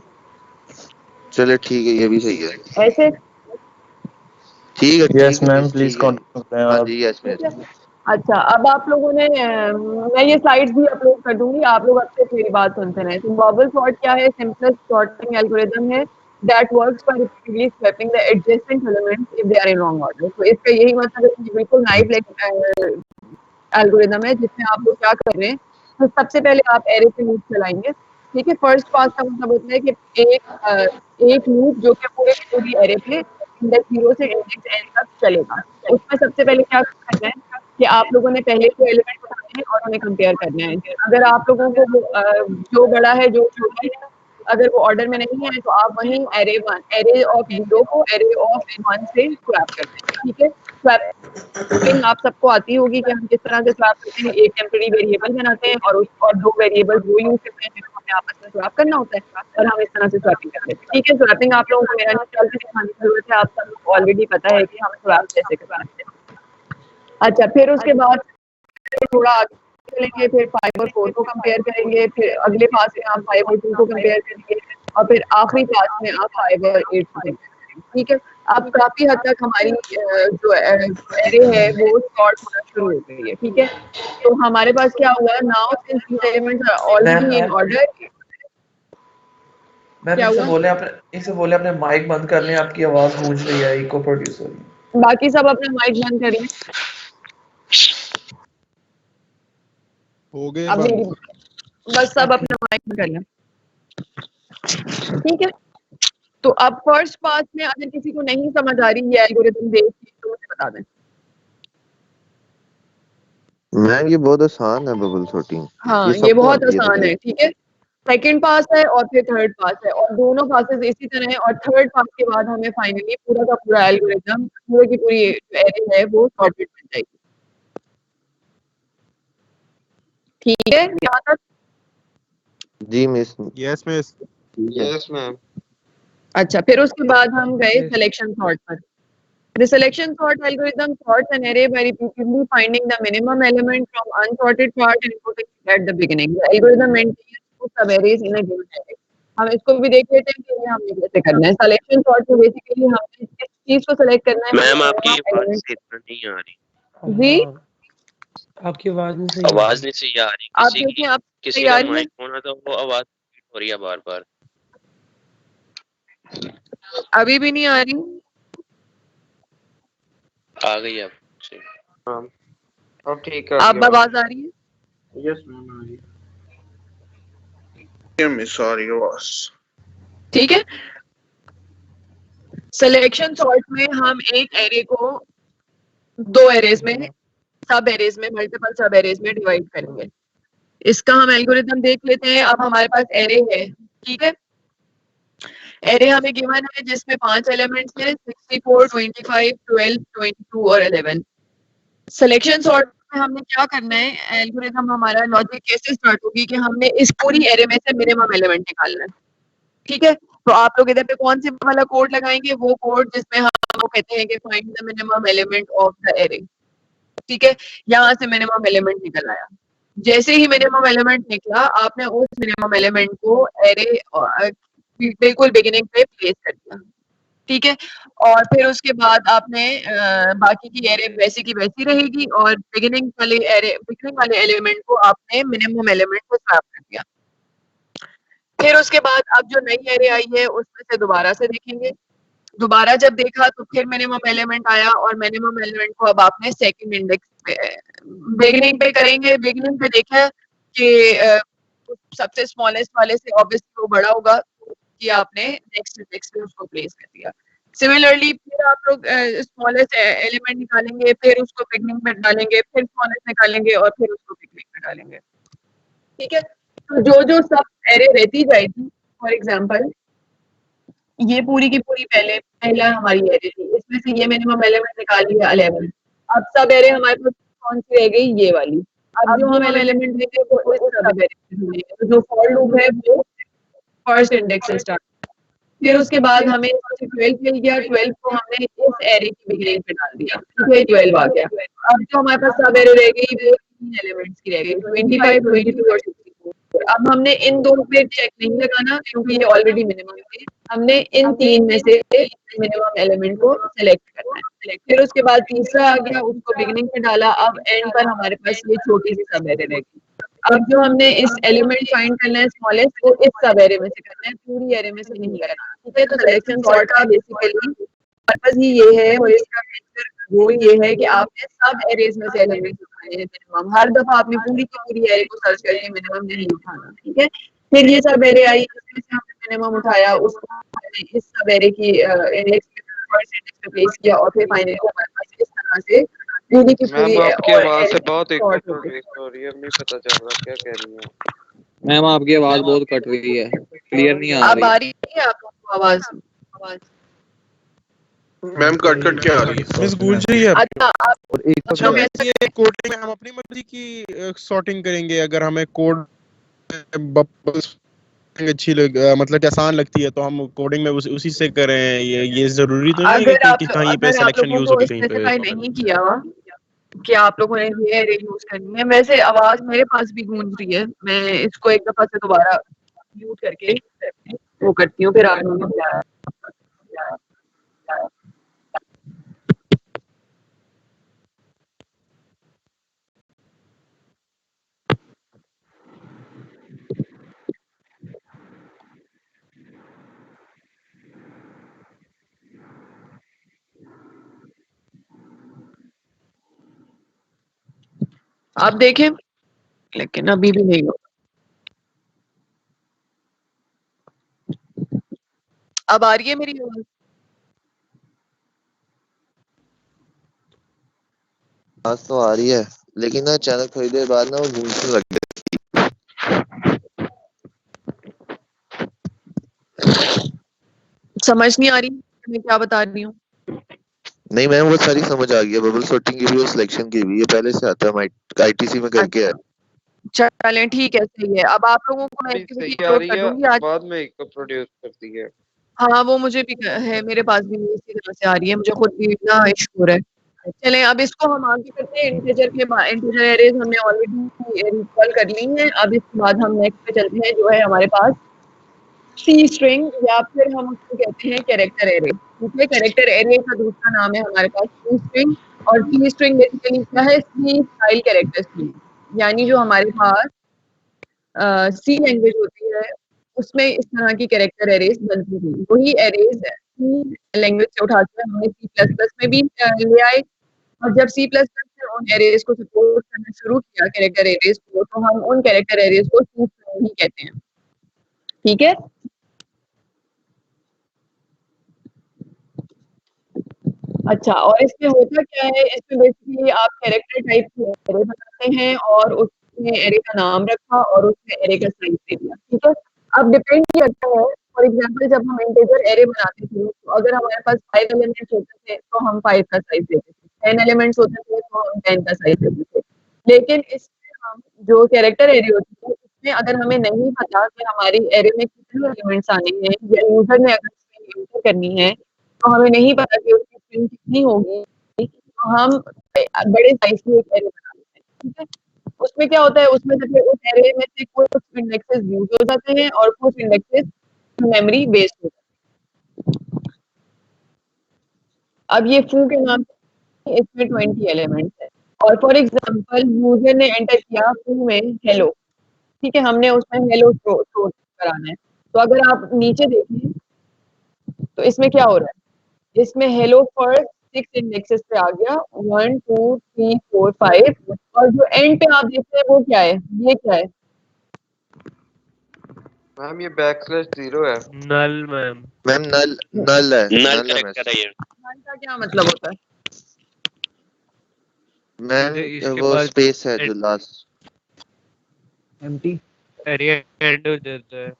चले ठीक है, ये भी सही है। ऐसे? ठीक है यस मैम मिस, प्लीज ठीक है। कंटिन्यू करें हाँ आप। जी यस मिस। अच्छा, अब आप लोगों ने मैं ये स्लाइड्स भी अपलोड कर दूंगी, आप लोग अच्छे से मेरी बात सुनते रहें। तो बबल सॉर्ट क्या है? सिंपलेस्ट सॉर्टिंग एल्गोरिथम है that works by repeatedly swapping the adjacent elements if they are in wrong order। तो इसका यही मतलब है कि बिल्कुल नाइव एल्गोरिथम है, जिसमें आप लोग क्या कर रहे हैं। तो सबसे पहले आप एरे पे लूप चलाएंगे। ठीक है, फर्स्ट पास का मतलब होता है कि एक लूप जो कि पूरी एरे पे इंडेक्स 0 से इंडेक्स n तक चलेगा। उसमें सबसे पहले क्या करना है कि आप लोगों ने पहले जो एलिमेंट उठाने हैं और उन्हें कंपेयर करना है। अगर आप लोगों को जो बड़ा है जो छोटा है, अगर वो ऑर्डर में नहीं है, तो आप वहीं एरे ऑफ 0 को एरे ऑफ 1 से स्वैप करते हैं। ठीक है, स्वैपिंग आप सबको आती होगी कि हम किस तरह से स्वैप करते हैं। एक टेम्पररी वेरिएबल बनाते हैं और 2 वेरिएबल वो यूज करते हैं, हमें आपस में स्वैप करना होता है और हम इस तरह से स्वैपिंग कर लेते हैं। ठीक है, स्वैपिंग आप लोगों को मेरा नहीं चल के दिखाने की जरूरत है, आप सबको ऑलरेडी पता है कि हम स्वैप कैसे करते हैं। अच्छा, फिर उसके बाद थोड़ा आगे चलेंगे, फिर 5 और 4 को कंपेयर करेंगे, फिर अगले पास में आप 5 और 2 को कंपेयर करेंगे और फिर आखिरी पास में आप 5 और 8 को कंपेयर करेंगे। ठीक है, अब काफी हद तक हमारी जो एरे है वो सॉर्ट होना शुरू हो गई है। ठीक है, तो हमारे पास क्या हुआ, now since these elements are already in order. Ma'am इसे बोले अपने माइक बंद कर लें, आपकी आवाज गूंज रही है, इको प्रोड्यूस हो रही है। बाकी सब अपने माइक बंद कर लें। हो गए अब बस सब अपने माइक बंद कर लें। ठीक है, तो अब फर्स्ट पास में अगर किसी को नहीं समझ आ रही है एल्गोरिथम देख के तो मुझे बता दें। मैम ये बहुत आसान है बबल सॉर्टिंग। हाँ, ये बहुत आसान है। ठीक है, सेकंड पास है और फिर थर्ड पास है और दोनों पासेस इसी तरह है और थर्ड पास के बाद हमें फाइनली पूरा का पूरा एल्गोरिथम पूरे की पूरी एरे है वो सॉर्टेड बन जाएगी। ठीक है, यहाँ तक? जी miss. Yes miss. Yes ma'am. अच्छा, फिर उसके बाद हम गए सिलेक्शन सॉर्ट पर। The selection sort algorithm sorts an array by repeatedly finding the minimum element from unsorted part and putting it at the beginning. The algorithm maintains two subarrays in a given array. हम इसको भी देख लेते हैं कि ये हमें कैसे करना है। सिलेक्शन सॉर्ट में बेसिकली हमें किस चीज को सेलेक्ट करना है। मैम आपकी आवाज नहीं आ रही। जी, आपकी आवाज नहीं सही आ रही। आप देखें, आप किसी का माइक होना तो वो आवाज हो रही है बार-बार। अभी भी नहीं आ रही? आ गई अब। अब ठीक है। अब आवाज आ रही है? यस मैम आ रही है। मिस आ रही है आवाज। ठीक है, सिलेक्शन सॉर्ट में हम एक एरे को दो एरेज में सब एरेज में मल्टीपल सब एरेज में डिवाइड करेंगे। इसका हम एल्गोरिथम देख लेते हैं। अब हमारे पास एरे है। ठीक है, एरे हमें गिवन है जिसमें 5 एलिमेंट्स हैं, 64, 25, 12, 22 और 11। सिलेक्शन सॉर्ट में हमने क्या करना है, एल्गोरिथम हमारा लॉजिक कैसे स्टार्ट होगी कि हमने इस पूरी एरे में से मिनिमम एलिमेंट निकालना है। ठीक है, तो आप लोग इधर पे कौन सी वाला कोड लगाएंगे, वो कोड जिसमें हम वो कहते हैं कि find the minimum element of the array. ठीक है, यहाँ से मिनिमम एलिमेंट निकल आया। जैसे ही मिनिमम एलिमेंट निकला, आपने उस मिनिमम एलिमेंट को एरे बिल्कुल बिगिनिंग पे प्लेस कर दिया। ठीक है, और फिर उसके बाद आपने बाकी की एरे वैसी की वैसी रहेगी और बिगिनिंग वाले एलिमेंट को आपने मिनिमम एलिमेंट को स्वैप कर दिया। फिर उसके बाद अब जो नई एरे आई है उसमें से दोबारा से देखेंगे। दोबारा जब देखा तो फिर मिनिमम एलिमेंट आया और मिनिमम एलिमेंट को अब आपने सेकंड इंडेक्स पे बिगिनिंग पे करेंगे। बिगिनिंग पे देखा कि सबसे स्मॉलेस्ट वाले से ऑब्वियसली वो बड़ा होगा, कि आपने नेक्स्ट इंडेक्स पे उसको प्लेस कर दिया। सिमिलरली फिर आप लोग स्मॉलेस्ट एलिमेंट निकालेंगे, फिर उसको बिगिनिंग में डालेंगे, फिर स्मॉलेस्ट निकालेंगे और फिर उसको बिगिनिंग में डालेंगे। ठीक है, तो जो सब एरे रहती जाएगी, फॉर एग्जांपल ये पूरी की पूरी पहला हमारी एरे थी, इसमें से ये मिनिमम एलिमेंट निकाल लिया 11। अब सब एरे हमारे पास कौन सी रह गई, ये वाली। अब जो हम एलिमेंट देंगे वो इस सब एरे में मिलेंगे। तो जो फॉर लूप है वो फर्स्ट इंडेक्स से स्टार्ट। फिर उसके बाद हमें 12 मिल गया। 12 को हमने इस एरे की बिगिनिंग पे डाल दिया। ठीक है, 12 आ गया। अब जो हमारे पास सब एरे रह गई वो 3 एलिमेंट्स की रह गई, 25, 22 और 64। अब हमने इन दो पे चेक नहीं लगाना क्योंकि ये ऑलरेडी मिनिमम है। हमने इन 3 में से मिनिमम एलिमेंट को सिलेक्ट करना है। फिर उसके बाद तीसरा आ गया, उसको बिगिनिंग पे डाला। अब एंड पर हमारे पास ये छोटी सी सब एरे रह गई। अब जो हमने इस एलिमेंट फाइंड करना है स्मॉलेस्ट, वो इस सब एरे में से करना है, पूरी एरे में से नहीं करना। ठीक है, तो सिलेक्शन सॉर्ट का बेसिकली पर्पस ही ये है और इसका मेजर गोल ये है कि आपने सब एरेज में से एलिमेंट उठाने हैं मिनिमम। हर दफा आपने पूरी की पूरी एरे को सर्च करके मिनिमम नहीं उठाना। ठीक है, फिर ये सब एरे आई, इसमें से हमने मिनिमम उठाया, उसको हमने इस सब एरे की इंडेक्स फर्स्ट इंडेक्स पे प्लेस किया और फिर फाइनली हमारे पास इस तरह से पूरी की पूरी आपकी आवाज से बहुत एक हो रही है, नहीं पता चल रहा क्या कह रही है मैम। आपकी आवाज बहुत कट रही है, क्लियर नहीं आ रही। अब आ रही है आप लोगों को आवाज? मैम कट क्या आ रही है, मिस गूंज रही है। अच्छा, ये कोडिंग में हम अपनी मर्जी की सॉर्टिंग करेंगे। अगर हमें कोड बबल्स अच्छी मतलब कि आसान लगती है तो हम कोडिंग में उसी से करें। ये जरूरी तो नहीं है अगर आप कहीं पे अगर आप सिलेक्शन लोगों यूज को होगी कहीं पे। स्पेसिफाई नहीं किया हुआ कि आप लोगों ने ये एरे यूज करनी है, वैसे आवाज मेरे पास भी गूंज रही है, मैं इसको एक दफा से दोबारा म्यूट करके वो करती हूँ, फिर आप लोगों को आप देखें, लेकिन अभी भी नहीं होगा। अब आ रही है मेरी आवाज? आज तो आ रही है, लेकिन ना अचानक थोड़ी देर बाद ना वो गूंजने लग गई। समझ नहीं आ रही मैं क्या बता रही हूँ? नहीं मैम वो सारी समझ आ गई है, बबल सॉर्टिंग की भी और सिलेक्शन की भी, ये पहले से आता है, आईटीसी में करके है। चलें ठीक है, सही है। अब आप लोगों को मैं एक्टिविटी सही आ अपलोड रही कर है, दूंगी आज। बाद में एक प्रोड्यूस करती है। हाँ वो मुझे भी है, मेरे पास भी इसी तरह से आ रही है, मुझे खुद भी इतना इशू हो रहा है। चलें अब इसको हम आगे करते हैं। इंटीजर एरेज हमने ऑलरेडी रिकॉल कर ली हैं। अब इसके बाद हम नेक्स्ट पे चलते हैं, जो है हमारे पास सी स्ट्रिंग, या फिर हम उसको कहते हैं कैरेक्टर एरे। ठीक है, कैरेक्टर एरे का दूसरा नाम है हमारे पास सी स्ट्रिंग। और सी स्ट्रिंग बेसिकली क्या है? सी स्टाइल कैरेक्टर स्ट्रिंग, यानी जो हमारे पास सी लैंग्वेज होती है उसमें इस तरह की कैरेक्टर एरेज बनती थी। वही एरेज सी लैंग्वेज से उठा के हमने सी प्लस प्लस में भी ले आए। और जब सी प्लस प्लस ने उन एरेज को सपोर्ट करना शुरू किया, कैरेक्टर एरेज को, तो हम उन कैरेक्टर एरेज को सी स्ट्रिंग ही कहते हैं। ठीक है, अच्छा। और इसमें होता क्या है? इसमें बेसिकली आप कैरेक्टर टाइप की एरे बनाते हैं और उसमें एरे का नाम रखा और उसमें एरे का साइज दे दिया। ठीक है, अब डिपेंड करता है। फॉर एग्जांपल जब हम इंटीजर एरे बनाते थे, तो अगर हमारे पास 5 एलिमेंट्स होते थे तो हम 5 का साइज देते थे, 10 एलिमेंट्स होते थे तो हम 10 का साइज देते थे। लेकिन इसमें हम जो कैरेक्टर एरे होती है, इसमें अगर हमें नहीं पता कि हमारी एरे में कितने एलिमेंट्स आने हैं, या यूजर ने अगर इसमें एंटर करनी है तो हमें नहीं पता कि उसकी स्ट्रिंग कितनी होगी, तो हम बड़े साइज की एक एरे बना लेते हैं। ठीक है, उसमें क्या होता है? उसमें जब उस एरे में से कुछ इंडेक्सेस यूज हो जाते हैं और कुछ इंडेक्सेस मेमोरी बेस्ड हो जाते हैं। अब ये फू के नाम से इसमें 20 एलिमेंट्स है। और फॉर एग्जांपल यूजर ने एंटर किया फू में हेलो, ठीक है, हमने उसमें हेलो स्टोर कराना है। तो अगर आप नीचे देखें तो इसमें क्या हो रहा है? इसमें हेलो फर्स्ट 6 इंडेक्सेस पे आ गया, 1 2 3 4 5, और जो एंड पे आप देखते हैं वो क्या है? ये क्या है? मैम ये \0 है। नल मैम। मैम नल है, नल नल है कैरेक्टर है ये। नल का क्या मतलब होता है? मैम इसके वो बाद स्पेस है जो लास्ट एम्प्टी एरिया एंड हो जाता है।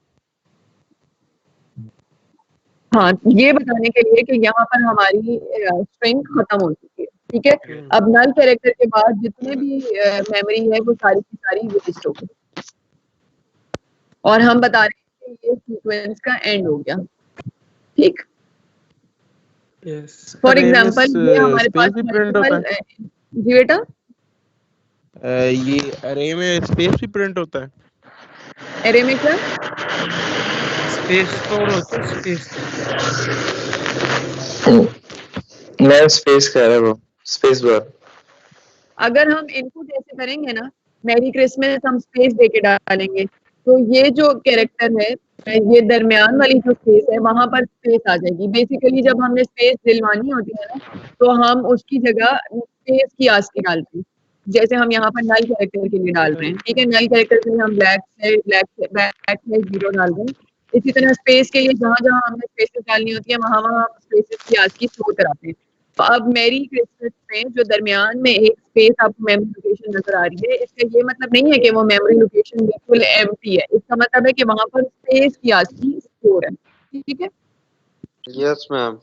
हाँ, ये बताने के लिए कि यहाँ पर हमारी स्ट्रिंग खत्म हो चुकी है। ठीक है, अब नल कैरेक्टर के बाद जितने भी मेमोरी है वो सारी की सारी वेस्ट हो गई, और हम बता रहे हैं कि ये सीक्वेंस का एंड हो गया। ठीक, यस। फॉर एग्जांपल ये हमारे पास स्पेस भी प्रिंट होता मल्टीपल जी बेटा, है। ये अरे में स्पेस भी प्रिंट होता है। एरे में क्या? स्पेस स्टोर होता है, स्पेस। मैं स्पेस कह रहा हूँ, स्पेस बार। अगर हम इनपुट ऐसे करेंगे ना, मैरी क्रिसमस हम स्पेस देके डालेंगे, तो ये जो कैरेक्टर है, ये दरमियान वाली जो स्पेस है वहां पर स्पेस आ जाएगी। बेसिकली जब हमने स्पेस दिलवानी होती है ना, तो हम उसकी जगह स्पेस की आस्की डालते हैं, जैसे हम यहाँ पर नल कैरेक्टर के लिए डाल रहे हैं। ठीक है, नल कैरेक्टर के लिए हम बैक से 0 डाल रहे हैं। इसी तरह स्पेस के लिए जहाँ जहाँ हमें स्पेसेस डालनी होती है वहां वहां स्पेसेस की आस्की स्टोर कराते हैं। तो अब मेरी क्रिसमस में जो दरमियान में एक स्पेस आपको मेमोरी लोकेशन नजर आ रही है, इसका ये मतलब नहीं है कि वो मेमोरी लोकेशन बिल्कुल एम्प्टी है। इसका मतलब है कि वहां पर स्पेस की आस्की स्टोर है। ठीक है, यस मैम।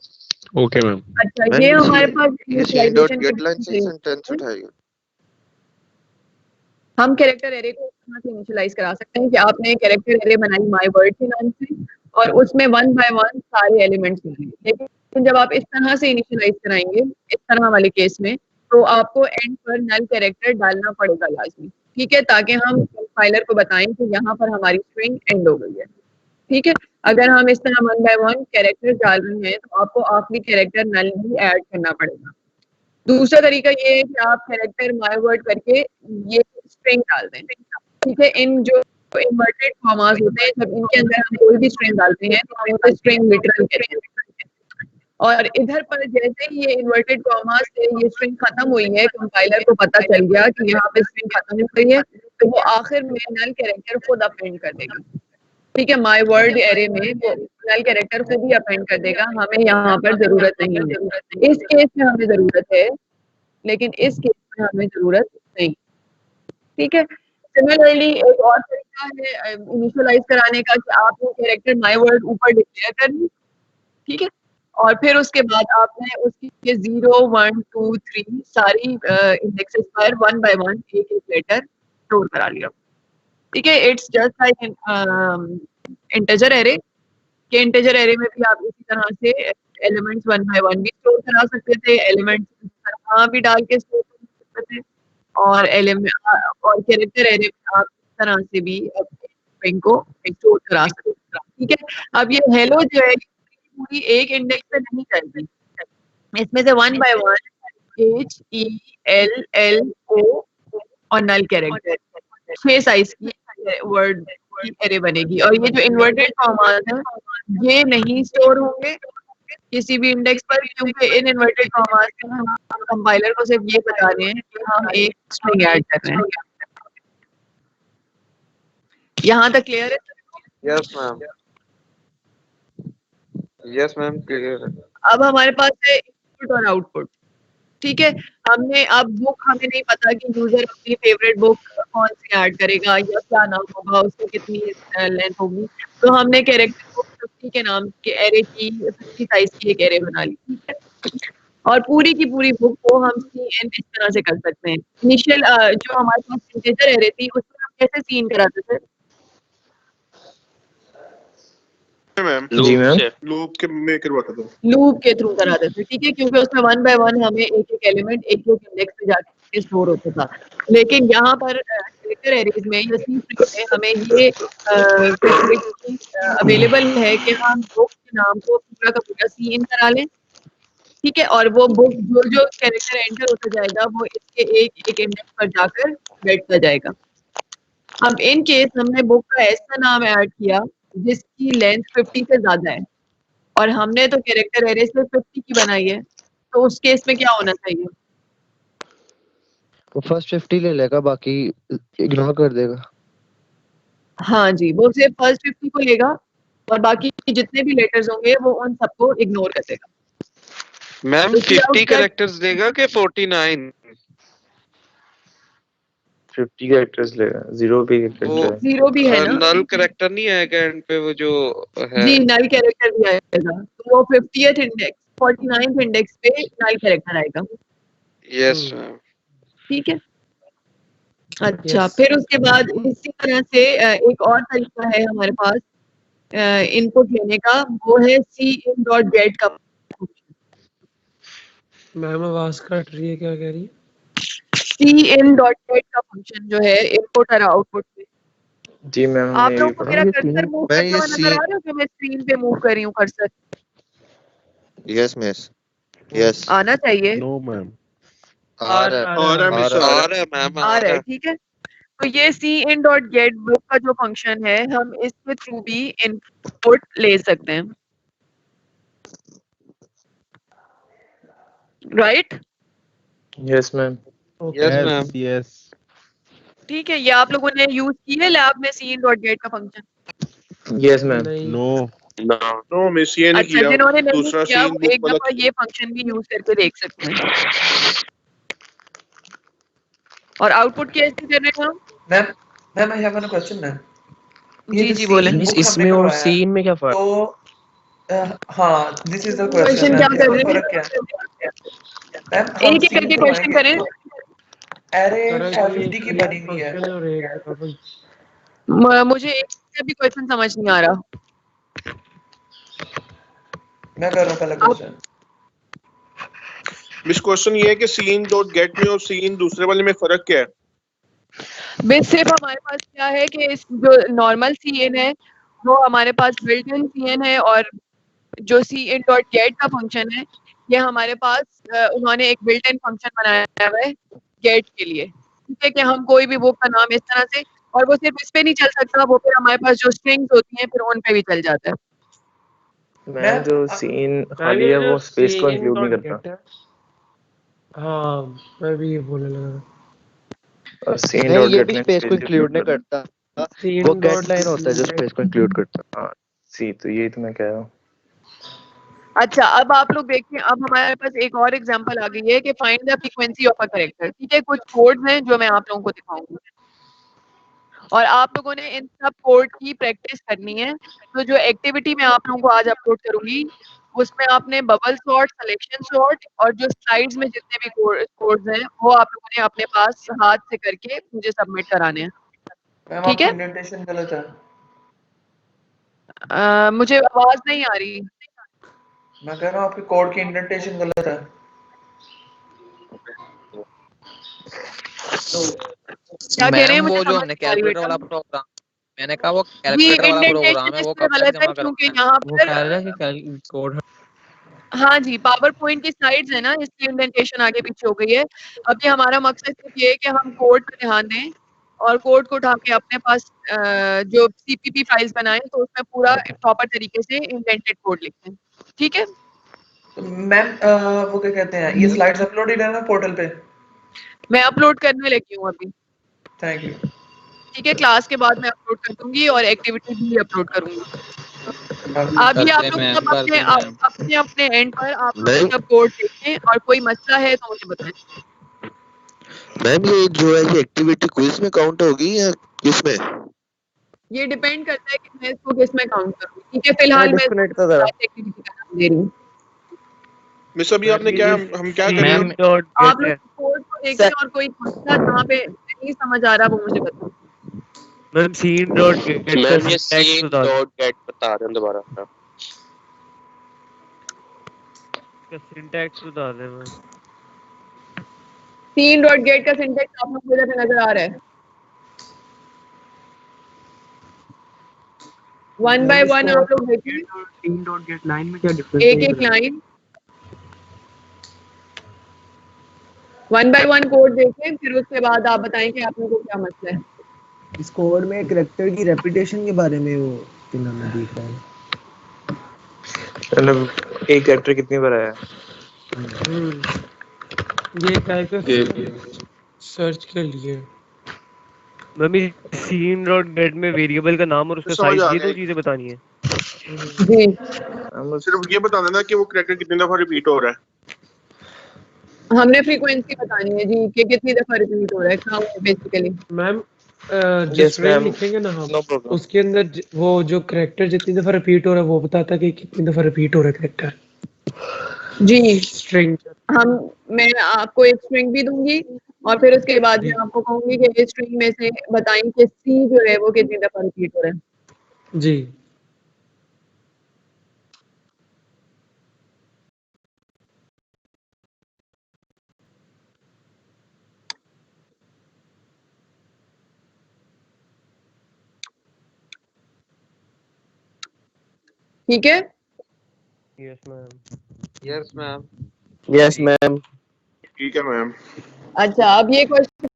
Okay ma'am. अच्छा, ये हमारे पास ये C.get लाइन से सेंटेंस उठाएगा। हम कैरेक्टर एरे को तरह से इनिशियलाइज करा सकते हैं कि आपने कैरेक्टर एरे बनाई माय वर्ड के नाम से और उसमें 1 बाय 1 सारे एलिमेंट्स बनाएंगे। लेकिन जब आप इस तरह से इनिशियलाइज कराएंगे इस तरह वाले केस में तो आपको एंड पर नल कैरेक्टर डालना पड़ेगा लाजमी, ठीक है, ताकि हम कंपाइलर को बताएं कि यहाँ पर हमारी स्ट्रिंग एंड हो गई है। ठीक है, अगर हम इस तरह 1 बाय 1 कैरेक्टर डाल रहे हैं तो आपको आखिरी कैरेक्टर नल भी ऐड करना पड़ेगा। दूसरा तरीका ये है कि आप कैरेक्टर माय वर्ड करके ये स्ट्रिंग डाल दें, ठीक है। इन जो इन्वर्टेड कॉमास होते हैं जब इनके अंदर हम कोई भी स्ट्रिंग डालते हैं तो हम इनको स्ट्रिंग लिटरल कहते हैं। और इधर पर जैसे ही ये इन्वर्टेड कॉमास से ये स्ट्रिंग खत्म हुई है, कंपाइलर को पता चल गया कि यहाँ पे स्ट्रिंग खत्म हो गई है, तो वो आखिर में नल कैरेक्टर खुद अपेंड कर देगा। ठीक है, माय वर्ड एरे में वो नल कैरेक्टर खुद ही अपेंड कर देगा, हमें यहाँ पर जरूरत नहीं है। इस केस में हमें जरूरत है, लेकिन इस केस में हमें जरूरत नहीं। ठीक है, सिमिलरली एक और तरीका है इनिशियलाइज कराने का कि आपने कैरेक्टर माय वर्ड ऊपर डिक्लेयर कर ली, ठीक है, और फिर उसके बाद आपने उसकी 0 1 2 3 सारी इंडेक्सेस पर 1 बाय 1 एक लेटर स्टोर करा लिया। ठीक है, it's just like integer array के इंटीजर एरे में भी आप इसी तरह से एलिमेंट्स 1 बाय 1 भी स्टोर करा सकते थे, एलिमेंट्स तरह भी डाल के स्टोर कर सकते थे, और और कैरेक्टर एरे में आप इस तरह से भी अपने स्ट्रिंग को स्टोर करा सकते थे। ठीक है, अब ये हेलो जो है पूरी एक इंडेक्स पे नहीं चलती, इसमें से 1 बाय 1 HELLO और नल कैरेक्टर 6 साइज की वर्ड की एरे बनेगी। और ये जो इन्वर्टेड कॉमास है ये नहीं स्टोर होंगे किसी भी इंडेक्स पर, क्योंकि इन इन्वर्टेड कॉमास में हम कंपाइलर को सिर्फ ये बता रहे हैं कि हम एक स्ट्रिंग ऐड कर रहे हैं। यहाँ तक क्लियर है? Yes ma'am, yes ma'am clear है। अब हमारे पास है इनपुट और आउटपुट। ठीक है, हमने अब बुक हमें नहीं पता कि यूजर अपनी फेवरेट बुक कौन सी ऐड करेगा या क्या नाम होगा, उसकी कितनी लेंथ होगी, तो हमने कैरेक्टर को 50 के नाम के एरे की 50 साइज की एक एरे बना ली। ठीक है, और पूरी की पूरी बुक को हम CN इस तरह से कर सकते हैं। इनिशियल जो हमारे पास इंटीजर एरे थी उसमें हम कैसे सीन कराते थे? मैम जी मैम, लूप के में करवाता था, लूप के थ्रू कराते थे। ठीक है, क्योंकि उसमें 1 बाय 1 हमें एक एक एलिमेंट एक एक इंडेक्स पे जाके स्टोर होता था। लेकिन यहाँ पर कैरेक्टर एरेज में या सी में हमें ये फैसिलिटी अवेलेबल है कि हम बुक के नाम को पूरा का पूरा CN करा लें। ठीक है, और वो बुक जो कैरेक्टर एंटर होता जाएगा वो इसके एक एक इंडेक्स पर जाकर बैठता जाएगा। अब इन केस हमने बुक का ऐसा नाम ऐड किया जिसकी लेंथ 50 से ज्यादा है और हमने तो कैरेक्टर एरे से 50 की बनाई है, तो उस केस में क्या होना चाहिए? वो फर्स्ट 50 ले लेगा, बाकी इग्नोर कर देगा। हाँ जी, वो सिर्फ फर्स्ट 50 को लेगा और बाकी जितने भी लेटर्स होंगे वो उन सबको इग्नोर कर देगा। मैम 50 कैरेक्टर्स देगा कि 49? 50 कैरेक्टर्स लेगा, 0 भी कैरेक्टर, 0 भी है ना? नल कैरेक्टर नहीं आएगा एंड पे वो जो है? जी, नल कैरेक्टर भी आएगा, तो वो 50th इंडेक्स 49th इंडेक्स पे नल कैरेक्टर आएगा। Yes ma'am. ठीक है, अच्छा, फिर उसके बाद इसी तरह से एक और तरीका है हमारे पास इनपुट लेने का, वो है CIN.get का। मैम आवाज कट रही है, क्या कह रही है? CIN.get का फंक्शन जो है इनपुट और आउटपुट में। जी मैम, आप लोगों को मेरा कर्सर मूव करते हुए नजर आ रहा है कि मैं स्क्रीन पे मूव कर रही हूँ कर्सर? यस मिस, यस आना चाहिए। नो मैम आ रहा है मैम, आ रहा है। ठीक है, तो ये CIN.get बुक का जो फंक्शन है हम इसके थ्रू भी इनपुट ले सकते हैं, right? Yes ma'am, yes ma'am, yes. ठीक है, ये आप लोगों ने यूज किया है लैब में CIN.get का function? Yes ma'am, no no मैं सीएन नहीं अच्छा, किया, जिन्होंने नहीं दूसरा किया सीन वो एक दफा ये फंक्शन भी यूज करके देख सकते हैं। और आउटपुट कैसे कर रहे हैं हम? Ma'am I have a question ma'am. जी जी बोले। इसमें और सीन में क्या फर्क? तो हाँ, this is the question question. क्या कर रहे हैं? फर्क क्या है मैम? एक एक करके क्वेश्चन करें। एरे सर ये 550 की एक बनी हुई है। फंक्शन है और एक बबल। मुझे एक से भी क्वेश्चन समझ नहीं आ रहा। मैं कर रहा हूँ पहला क्वेश्चन। मिस क्वेश्चन ये है कि सीन डॉट गेट में और सीन दूसरे वाले में फर्क क्या है? बस सिर्फ हमारे पास क्या है कि इस जो नॉर्मल सीएन है वो हमारे पास बिल्ट इन सीएन है, और जो सीएन डॉट गेट का फंक्शन है ये हमारे पास उन्होंने एक बिल्ट इन फंक्शन बनाया हुआ है गेट के लिए। ठीक है कि हम कोई भी बुक का नाम इस तरह से, और वो सिर्फ इस पे नहीं चल सकता, वो फिर हमारे पास जो स्ट्रिंग्स होती हैं फिर उन पे भी चल जाता है। मैम जो सीन मैम खाली ये है जो वो स्पेस को सीन इंक्लूड नहीं डॉट करता, गेट है, हाँ मैं भी ये बोलने लगा। और सीन नहीं, डॉट ये गेट भी में स्पेस को स्पेस इंक्लूड नहीं करता। करता। वो सीन गेट डॉट लाइन होता है जो गेट। स्पेस को इंक्लूड करता हाँ सी, तो यही तो मैं कह रहा हूँ। अच्छा, अब आप लोग देखिए, अब हमारे पास एक और एग्जांपल आ गई है कि find the frequency of a character. ठीक है, कुछ कोड्स हैं जो मैं आप लोगों को दिखाऊंगी और आप लोगों ने इन सब कोड की प्रैक्टिस करनी है। तो जो एक्टिविटी मैं आप लोगों को आज अपलोड करूंगी उसमें आपने बबल सॉर्ट, सिलेक्शन सॉर्ट और जो स्लाइड्स में जितने भी कोड्स हैं वो आप लोगों ने अपने पास हाथ से करके मुझे सबमिट कराने हैं। मैम ठीक आपकी है, इंडेंटेशन गलत है। मुझे आवाज नहीं आ रही। मैं कह रहा हूँ आपके कोड की इंडेंटेशन गलत है। क्या कह रहे हैं, मैम मुझे वो जो समझ हमने नहीं आ रही कैलकुलेटर बेटा। वाला प्रोग्राम, मैंने कहा वो जी, कैलकुलेटर वाला प्रोग्राम इंडेंटेशन है वो इसलिए कब तक गलत है जमा क्योंकि करवाना है? यहाँ वो पर कह रहा है कि कोड हाँ जी, पावर पॉइंट की स्लाइड्स है ना, इसकी इंडेंटेशन आगे पीछे हो गई है। अभी हमारा मकसद सिर्फ ये है कि हम कोड पे ध्यान दें और कोड को उठा के अपने पास जो सीपीपी फाइल्स बनाएं तो उसमें पूरा प्रॉपर तरीके से इंडेंटेड कोड लिखें। ठीक है, तो मैम वो क्या कहते हैं, ये स्लाइड्स अपलोडेड है ना पोर्टल पे? मैं अपलोड करने लगी हूँ अभी। Thank you. ठीक है, क्लास के बाद मैं अपलोड कर दूंगी और एक्टिविटी भी अपलोड करूंगी। अभी कर आप दे लोग मैम, सब कर अपने दे मैम। अपने अपने एंड पर आप मैम लोग सब कोड देखें और कोई मसला है तो मुझे बताएं। मैम ये जो है ये एक्टिविटी क्विज में काउंट होगी या किसमें? ये डिपेंड करता है कि मैं इसको किस में काउंट करूँ। ठीक है, मैं फिलहाल मैं इसको डिस्कनेक्ट था जरा। क्लास एक्टिविटी का नाम दे रही हूँ। मिस अभी मैम आपने ये क्या, जो हम क्या करें सीन अब? मैम डॉट आप गेट लोग है, कोड को देखें और कोई मसला जहाँ पे नहीं समझ आ रहा वो मुझे बताएं। मैम सीन डॉट गेट का मैम ये सिंटैक्स सीन बता दो, डॉट गेट बता रहे हैं दोबारा से। इसका सिंटैक्स बता दें मैम। सीन डॉट गेट का सिंटेक्स आप लोग को इधर पे नजर आ रहा है। वन बाय मैम वन इसको आप लोग देखें, गेट और सीन डॉट गेट लाइन में क्या डिफरेंस है एक ये एक बताइए। Line, one by one code देखें, फिर उसके बाद आप बताएं कि आप लोगों को क्या मसला है। इस कोड में करेक्टर की रेपिटेशन के बारे में वो क्या नाम है दिख रहा है। मतलब एक कैरेक्टर कितनी बार आया है? ये टाइप है ये सर्च के लिए। मैम ये सीन डॉट गेट में वेरिएबल का नाम और उसका समझ साइज आ ये गया। दो चीजें बतानी है। जी, सिर्फ ये बता देना कि वो क्रैकर कितनी दफा रिपीट हो रहा है। हमने फ्रीक्वेंसी बतानी है जी कि कितनी दफा रिपीट हो रहा है, काउंट बेसिकली। मैम जो यस स्ट्रिंग मैम, लिखेंगे ना हम, नो प्रॉब्लम। उसके अंदर वो जो करेक्टर जितनी दफा रिपीट हो रहा है वो बताता है कि कितनी दफा रिपीट हो रहा है करेक्टर जी, स्ट्रिंग। मैं आपको एक स्ट्रिंग भी दूंगी और फिर उसके बाद जी मैं आपको कहूंगी कि इस स्ट्रिंग में से बताएं कि सी जो है वो कितनी दफा रिपीट हो रहा है। जी ठीक है, yes ma'am. Yes ma'am. Yes ma'am. ठीक है मैम। अच्छा अब ये क्वेश्चन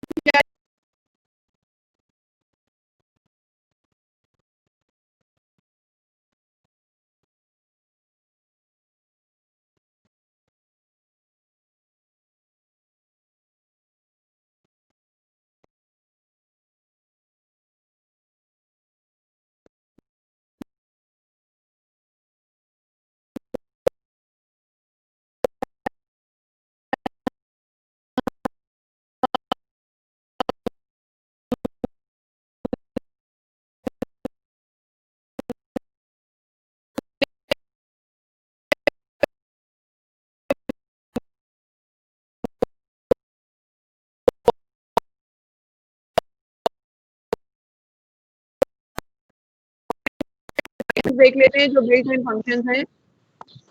देख लेते हैं जो बिल्ट इन फंक्शंस हैं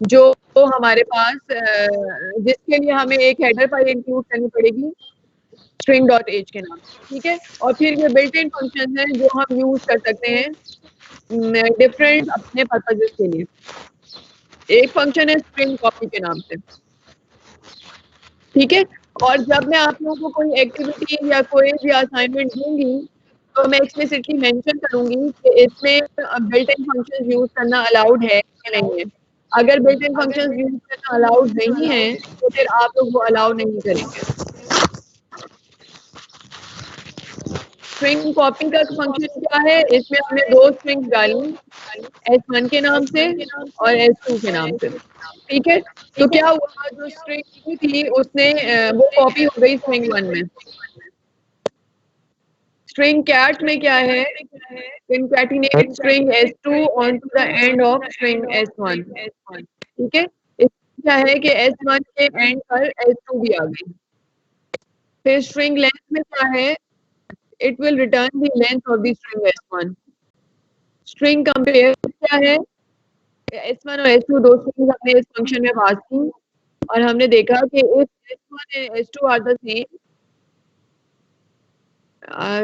जो हमारे पास जिसके लिए हमें एक हेडर फाइल इंक्लूड करनी पड़ेगी string.h के नाम, ठीक है। और फिर ये बिल्ट इन फंक्शंस हैं जो हम यूज कर सकते हैं डिफरेंट अपने पर्पजेस के लिए। एक फंक्शन है स्ट्रिंग कॉपी के नाम से, ठीक है। और जब मैं आप लोगों को कोई एक्टिविटी या कोई भी असाइनमेंट दूंगी तो मैं एक्सप्लिसिटली मेंशन करूंगी कि इसमें बिल्ट इन फंक्शंस यूज करना अलाउड है या नहीं है। अगर बिल्ट इन फंक्शंस यूज करना अलाउड नहीं है तो फिर आप लोग वो अलाउ नहीं करेंगे। स्ट्रिंग कॉपी का फंक्शन क्या है, इसमें हमने दो स्ट्रिंग्स डाली S1 के नाम से और S2 के नाम से, ठीक है। तो क्या हुआ, जो स्ट्रिंग थी उसने वो कॉपी हो गई स्ट्रिंग 1 में। स्ट्रिंग कैट में क्या है, concatenate string S2 onto the end of string S1, ठीक है। इसमें क्या है कि S1 के एंड पर S2 भी आ गई। फिर स्ट्रिंग लेंथ में क्या है, it will return the length of the string S1. String compare क्या है, S1 और S2 दो स्ट्रिंग्स हमने इस फंक्शन में पास की और हमने देखा कि if S1 and S2 are the same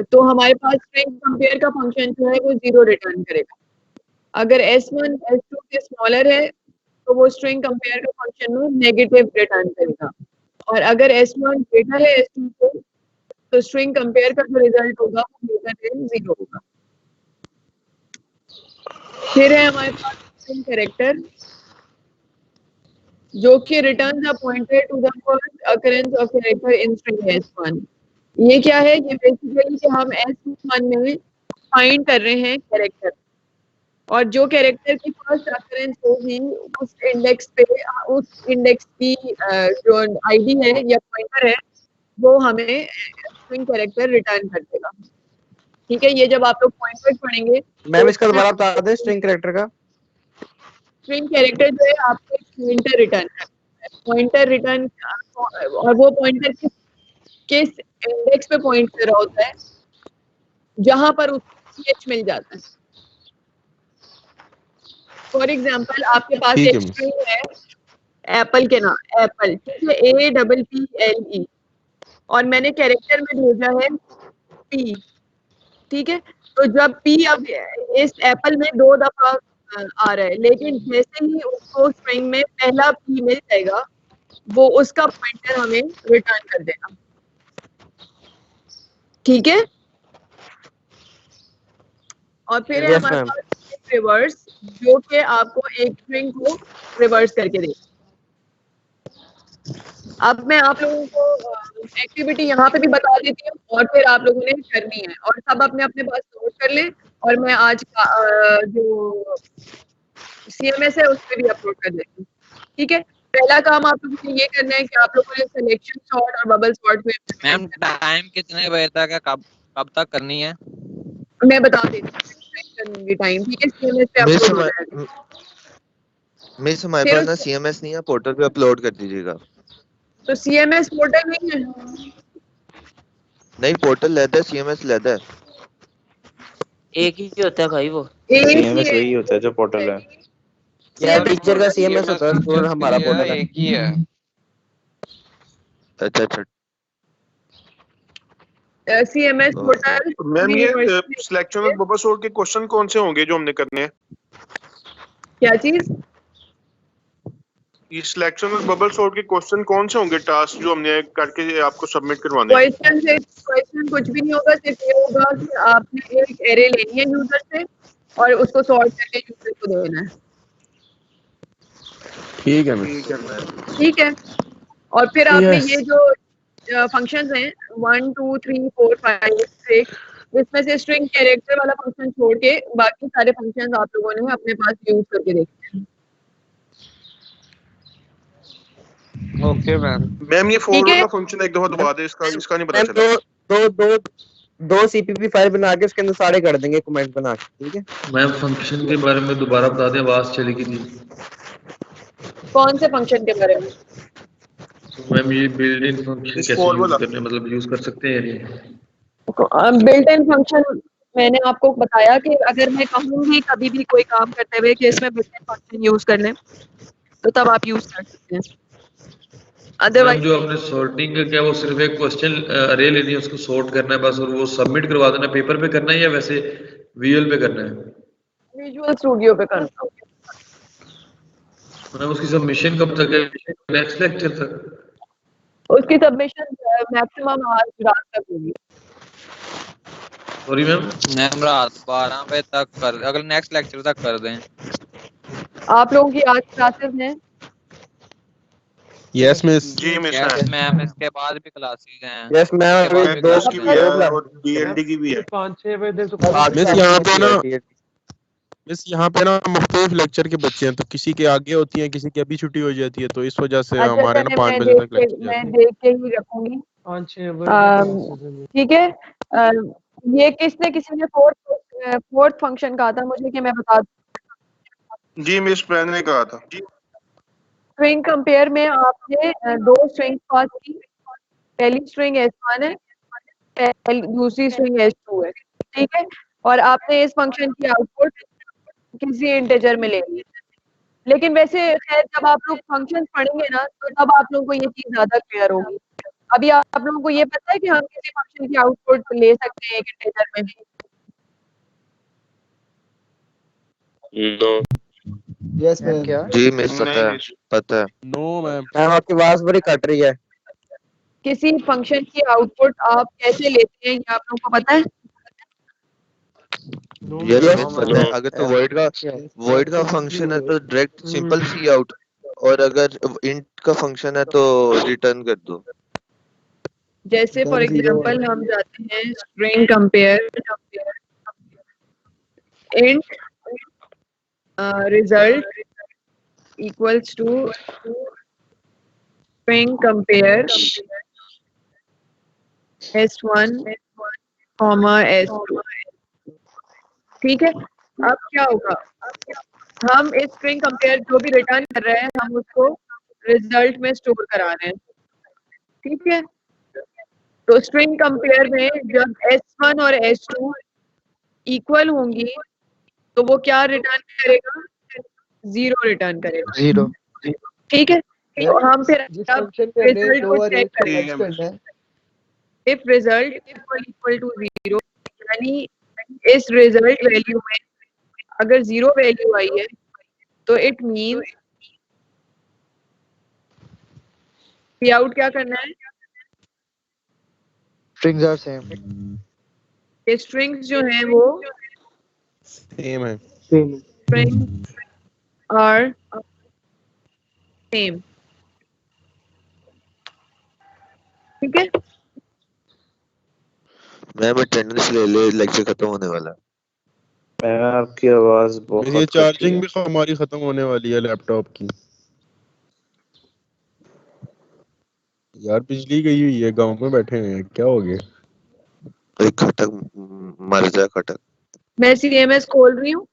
तो हमारे पास स्ट्रिंग कंपेयर का फंक्शन जो है वो 0 रिटर्न करेगा। अगर S1 S2 से स्मॉलर है तो वो स्ट्रिंग कंपेयर का फंक्शन में नेगेटिव रिटर्न करेगा, और अगर S1 ग्रेटर है S2 से तो स्ट्रिंग कंपेयर का जो रिजल्ट होगा वो ग्रेटर देन 0 होगा। फिर है हमारे पास स्ट्रिंग कैरेक्टर जो कि return the pointer to the first occurrence of character in string S1। ये क्या है, ये बेसिकली कि हम S1 में फाइंड कर रहे हैं कैरेक्टर, और जो कैरेक्टर की फर्स्ट अकरेंस होगी उस इंडेक्स पे, उस इंडेक्स की जो आईडी है या पॉइंटर है वो हमें स्ट्रिंग कैरेक्टर रिटर्न कर देगा, ठीक है। ये जब आप लोग पॉइंटर पढ़ेंगे मैम इसका दोबारा बता दें स्ट्रिंग कैरेक्टर का। स्ट्रिंग कैरेक्टर जो है आपको एक पॉइंटर रिटर्न करता है, पॉइंटर रिटर्न, और वो पॉइंटर किस इंडेक्स पे पॉइंट कर रहा होता है जहां पर उसको ch मिल जाता है। फॉर एग्जांपल आपके पास एक स्ट्रिंग है एप्पल के नाम, एप्पल, ठीक है, APPLE, और मैंने कैरेक्टर में भेजा है P, ठीक है। तो जब P अब इस एप्पल में 2 दफा आ रहा है, लेकिन जैसे ही उसको स्ट्रिंग में पहला P मिल जाएगा वो उसका पॉइंटर हमें रिटर्न कर देगा, ठीक है। और फिर है हमारे पास रिवर्स जो कि आपको एक स्ट्रिंग को रिवर्स करके देगा। अब मैं आप लोगों को एक्टिविटी यहाँ पे भी बता देती हूँ और फिर आप लोगों ने करनी है, और सब अपने अपने पास नोट कर लें, और मैं आज का जो CMS है उस पर भी अपलोड कर देती हूँ, ठीक है। पहला काम आप लोगों ने ये करना है कि आप लोगों ने सिलेक्शन सॉर्ट और बबल सॉर्ट में, मैम टाइम कितने बजे तक है, कब तक करनी है? मैं बता देती हूँ टाइम, ठीक है। CMS पे अपलोड हो जाएगा। मिस हमारे पास ना CMS नहीं है, पोर्टल पे अपलोड कर दीजिएगा। तो CMS पोर्टल नहीं है? नहीं, पोर्टल लेता है, CMS लेता है। एक ही होता है भाई, वो CMS वही होता है जो पोर्टल है। यार टीचर का CMS होता है, स्टूडेंट हमारा पोर्टल है। एक ही है। अच्छा अच्छा। CMS portal. मैम ये सिलेक्शन और बबल सॉर्ट के क्वेश्चन कौन से होंगे जो हमने करने हैं? क्या चीज? ये सिलेक्शन और बबल सॉर्ट के क्वेश्चन कौन से होंगे, टास्क जो हमने करके आपको सबमिट करवाने हैं? क्वेश्चन कुछ भी नहीं होगा, सिर्फ ये होगा कि आपने एक एरे लेनी है यूजर से और उसको सॉर्ट करके यूजर को देना है, ठीक है मैम, ठीक है। और फिर आपने ये जो फंक्शंस हैं 1 2 3 4 5 6 इसमें से स्ट्रिंग कैरेक्टर वाला फंक्शन छोड़ के बाकी सारे फंक्शंस आप लोगों ने अपने पास यूज करके देखने हैं। ओके मैम ये फॉरवर्ड वाला फंक्शन एक दफा दबा दे, इसका नहीं पता चला। दो CPP फाइल बना के उसके अंदर सारे कर देंगे कमेंट बना के, ठीक है। मैम फंक्शन के बारे में दोबारा बता दें, आवाज चली गई थी। कौन से फंक्शन के बारे में? मैम ये बिल्ट इन फंक्शन कैसे यूज करने, मतलब यूज कर सकते हैं या नहीं? बिल्ट इन फंक्शन मैंने आपको बताया कि अगर मैं कहूँगी कभी भी कोई काम करते हुए कि इसमें बिल्ट-इन फंक्शन यूज कर लें तो तब आप यूज कर सकते हैं। मैम अदरवाइज जो आपने सॉर्टिंग का क्या वो सिर्फ एक क्वेश्चन अरे लेनी है उसको सॉर्ट करना है बस और वो सबमिट करवा देना पेपर पे करना है या वैसे वीएल पे करना है? विजुअल स्टूडियो पे करना। मतलब उसकी सबमिशन कब तक है? नेक्स्ट लेक्चर तक? उसकी सबमिशन मैक्सिमम आज रात तक होगी। Sorry ma'am? मैम रात 12 बजे तक कर, अगर नेक्स्ट लेक्चर तक कर दें। आप लोगों की आज क्लासेस हैं? Yes miss. जी मिस यस है। मैम, इसके बाद भी क्लासेस हैं। यस मैम, इसके बाद अभी भी दो की क्लासेस भी है हैं। और डीएलडी की भी है। 5-6 बजे तो मिस यहाँ पे ना यहाँ पे ना मुख्तलिफ लेक्चर के बच्चे हैं तो किसी के आगे होती हैं किसी की अभी छुट्टी हो जाती है तो इस वजह से अच्छा हमारे ना चले 5 बजे तक लेक्चर मैं जाते हैं। देख के ही रखूंगी। 5-6 बजे क्लासेस हैं। ठीक है। ये किसी ने फोर्थ फंक्शन कहा था मुझे कि मैं बता दूं। जी मिस मैंने कहा था। स्ट्रिंग कंपेयर में आपने दो स्ट्रिंग पास की। पहली स्ट्रिंग S1 है, दूसरी स्ट्रिंग S2 है। ठीक है। और आपने इस फंक्शन की आउटपुट किसी इंटीजर में ले ली। लेकिन वैसे खैर जब आप लोग फंक्शन पढ़ेंगे ना तो तब आप लोगों को ये चीज ज्यादा क्लियर होगी। अभी आप लोगों को ये पता है कि हम किसी फंक्शन की आउटपुट ले सकते हैं एक इंटीजर में? नो। Yes ma'am. क्या? जी मिस पता है। No ma'am. मैम आपकी आवाज बड़ी कट रही है। किसी फंक्शन की आउटपुट आप कैसे लेते हैं ये आप लोगों को पता है? यस मिस पता है। अगर तो void का फंक्शन है तो डायरेक्ट सिंपल सी आउट और अगर इंट का फंक्शन है तो रिटर्न कर दो। जैसे फॉर एग्जांपल हम जाते हैं string compare int result equals to string compare S1 S2। ठीक है। अब क्या होगा, हम इस स्ट्रिंग कंपेयर जो भी रिटर्न कर रहे हैं हम उसको रिजल्ट में स्टोर करा रहे हैं। ठीक है। तो स्ट्रिंग कंपेयर में जब S1 और S2 इक्वल होंगी तो वो क्या रिटर्न करेगा? 0 रिटर्न करेगा। 0। ठीक है। तो हम फिर जिस फंक्शन में हमें रिजल्ट को लोअर चेक रेट करेंगे। करना है। इफ रिजल्ट इक्वल टू 0 यानी इस रिजल्ट वैल्यू में अगर 0 वैल्यू आई है तो इट मींस सी आउट क्या करना है? Strings are same. ये स्ट्रिंग्स जो हैं वो सेम है। Strings are same. ठीक है। मैम अटेंडेंस ले ले, लेक्चर खत्म होने वाला है। मैम आपकी आवाज बहुत ये कट रही चार्जिंग है। भी हमारी खत्म होने वाली है लैपटॉप की। यार बिजली गई हुई है गांव में बैठे हैं क्या हो गया? अरे खटक मर जा खटक। मैं CMS खोल रही हूँ।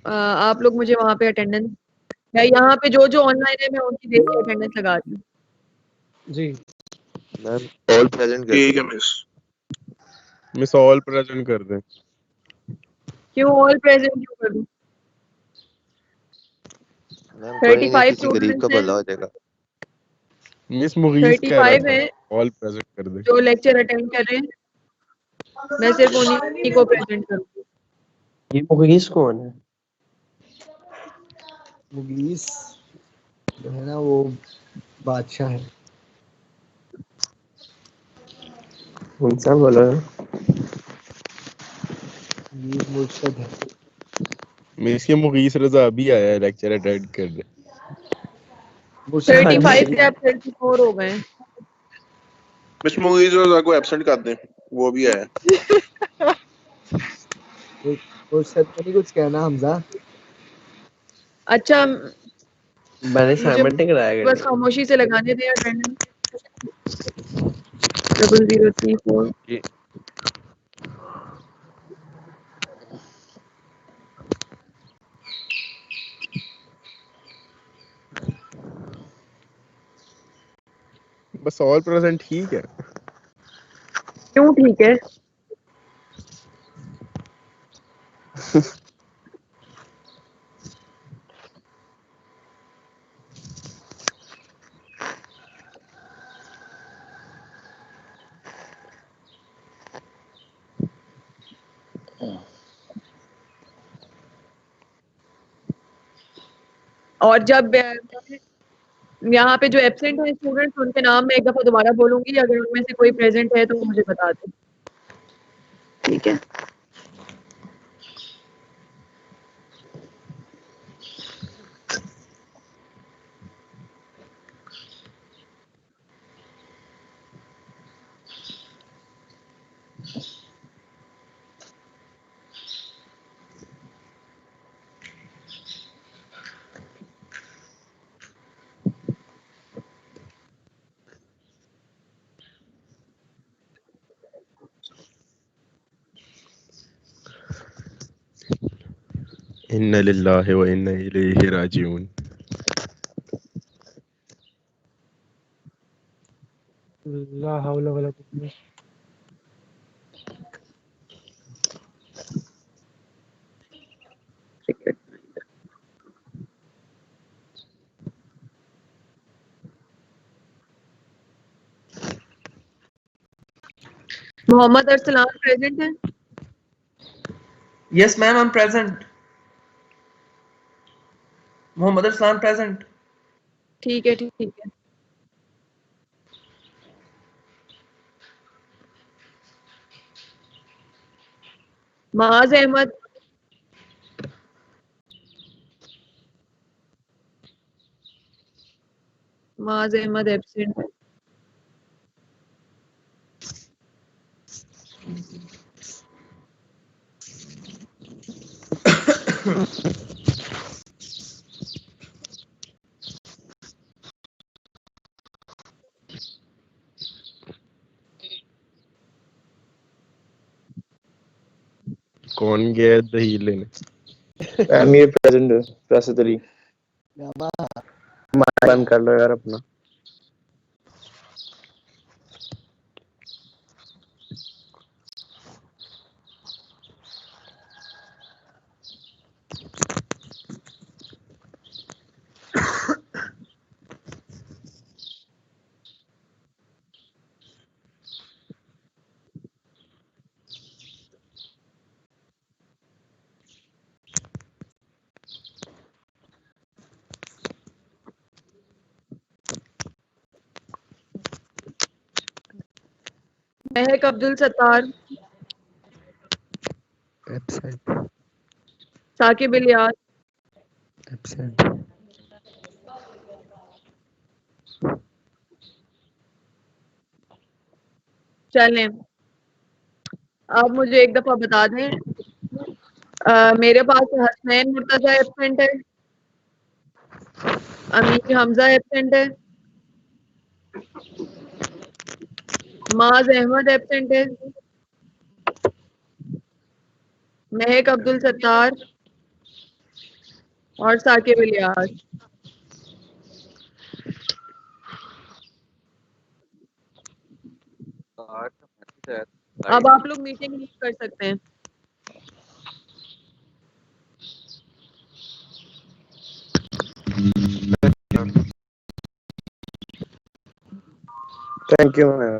आप लोग मुझे वहाँ पे अटेंडेंस या यहाँ पे जो ऑनलाइन है मैं उनकी देख के अटेंडेंस लगा रही हूँ। जी मैम ऑल प्रेजेंट कर ठीक है मिस। मिस ऑल प्रेजेंट कर दें। क्यों ऑल प्रेजेंट क्यों कर दूँ? मैम कोई नहीं 35 किसी गरीब का स्टूडेंट्स भला हैं। हो जाएगा। मिस मुगीस कह रहा 35 था हैं ऑल प्रेजेंट कर दे। जो लेक्चर अटेंड कर रहे हैं। मैं सिर्फ उन्हीं को प्रेजेंट करूँगी। ये मुगीस कौन है? मुगीस जो है ना वो बादशाह है। उनसे बोलो। मुगीस मुर्शद है। मिस ये मुगीस रजा अभी आया है लेक्चर अटेंड करने। 35 से अब 34 हो गए हैं। मिस मुगीज रजा को एब्सेंट कर दें, वो भी आया। मुर्शद को नहीं कुछ कहना हमजा। अच्छा मैंने मुझे असाइनमेंट नहीं कराया बस खामोशी से लगाने दें अटेंडेंस। 0034 बस ऑल प्रेजेंट ठीक है। क्यों ठीक है? और जब यहाँ पे जो एब्सेंट है स्टूडेंट्स, उनके नाम मैं एक दफा दोबारा बोलूंगी, अगर उनमें से कोई प्रेजेंट है तो मुझे बता दें, ठीक है। इन्ना लिल्लाहि व इन्ना इलैहि राजिऊन। ला हौला वला कुव्वता। मोहम्मद अरसलान प्रेजेंट है? Yes, ma'am, I'm present. Mohammed Arslan present. ठीक है, ठीक है। महाज अहमद, महाज अहमद एब्सेंट है। कौन गया है दही लेने? मैम ये प्रेजेंट है, राशिद अली। माइक बंद कर लो यार अपना। महक अब्दुल सत्तार, एब्सेंट। साकिब इलियास, एब्सेंट। चलें। अब मुझे एक दफा बता दें, मेरे पास हसनैन मुर्तजा एब्सेंट है, अमीर हमजा एब्सेंट है, माज अहमद एब्सेंट है, महक अब्दुल सत्तार और साकिब इलियास। अब आप लोग मीटिंग लीव कर सकते हैं। Thank you ma'am.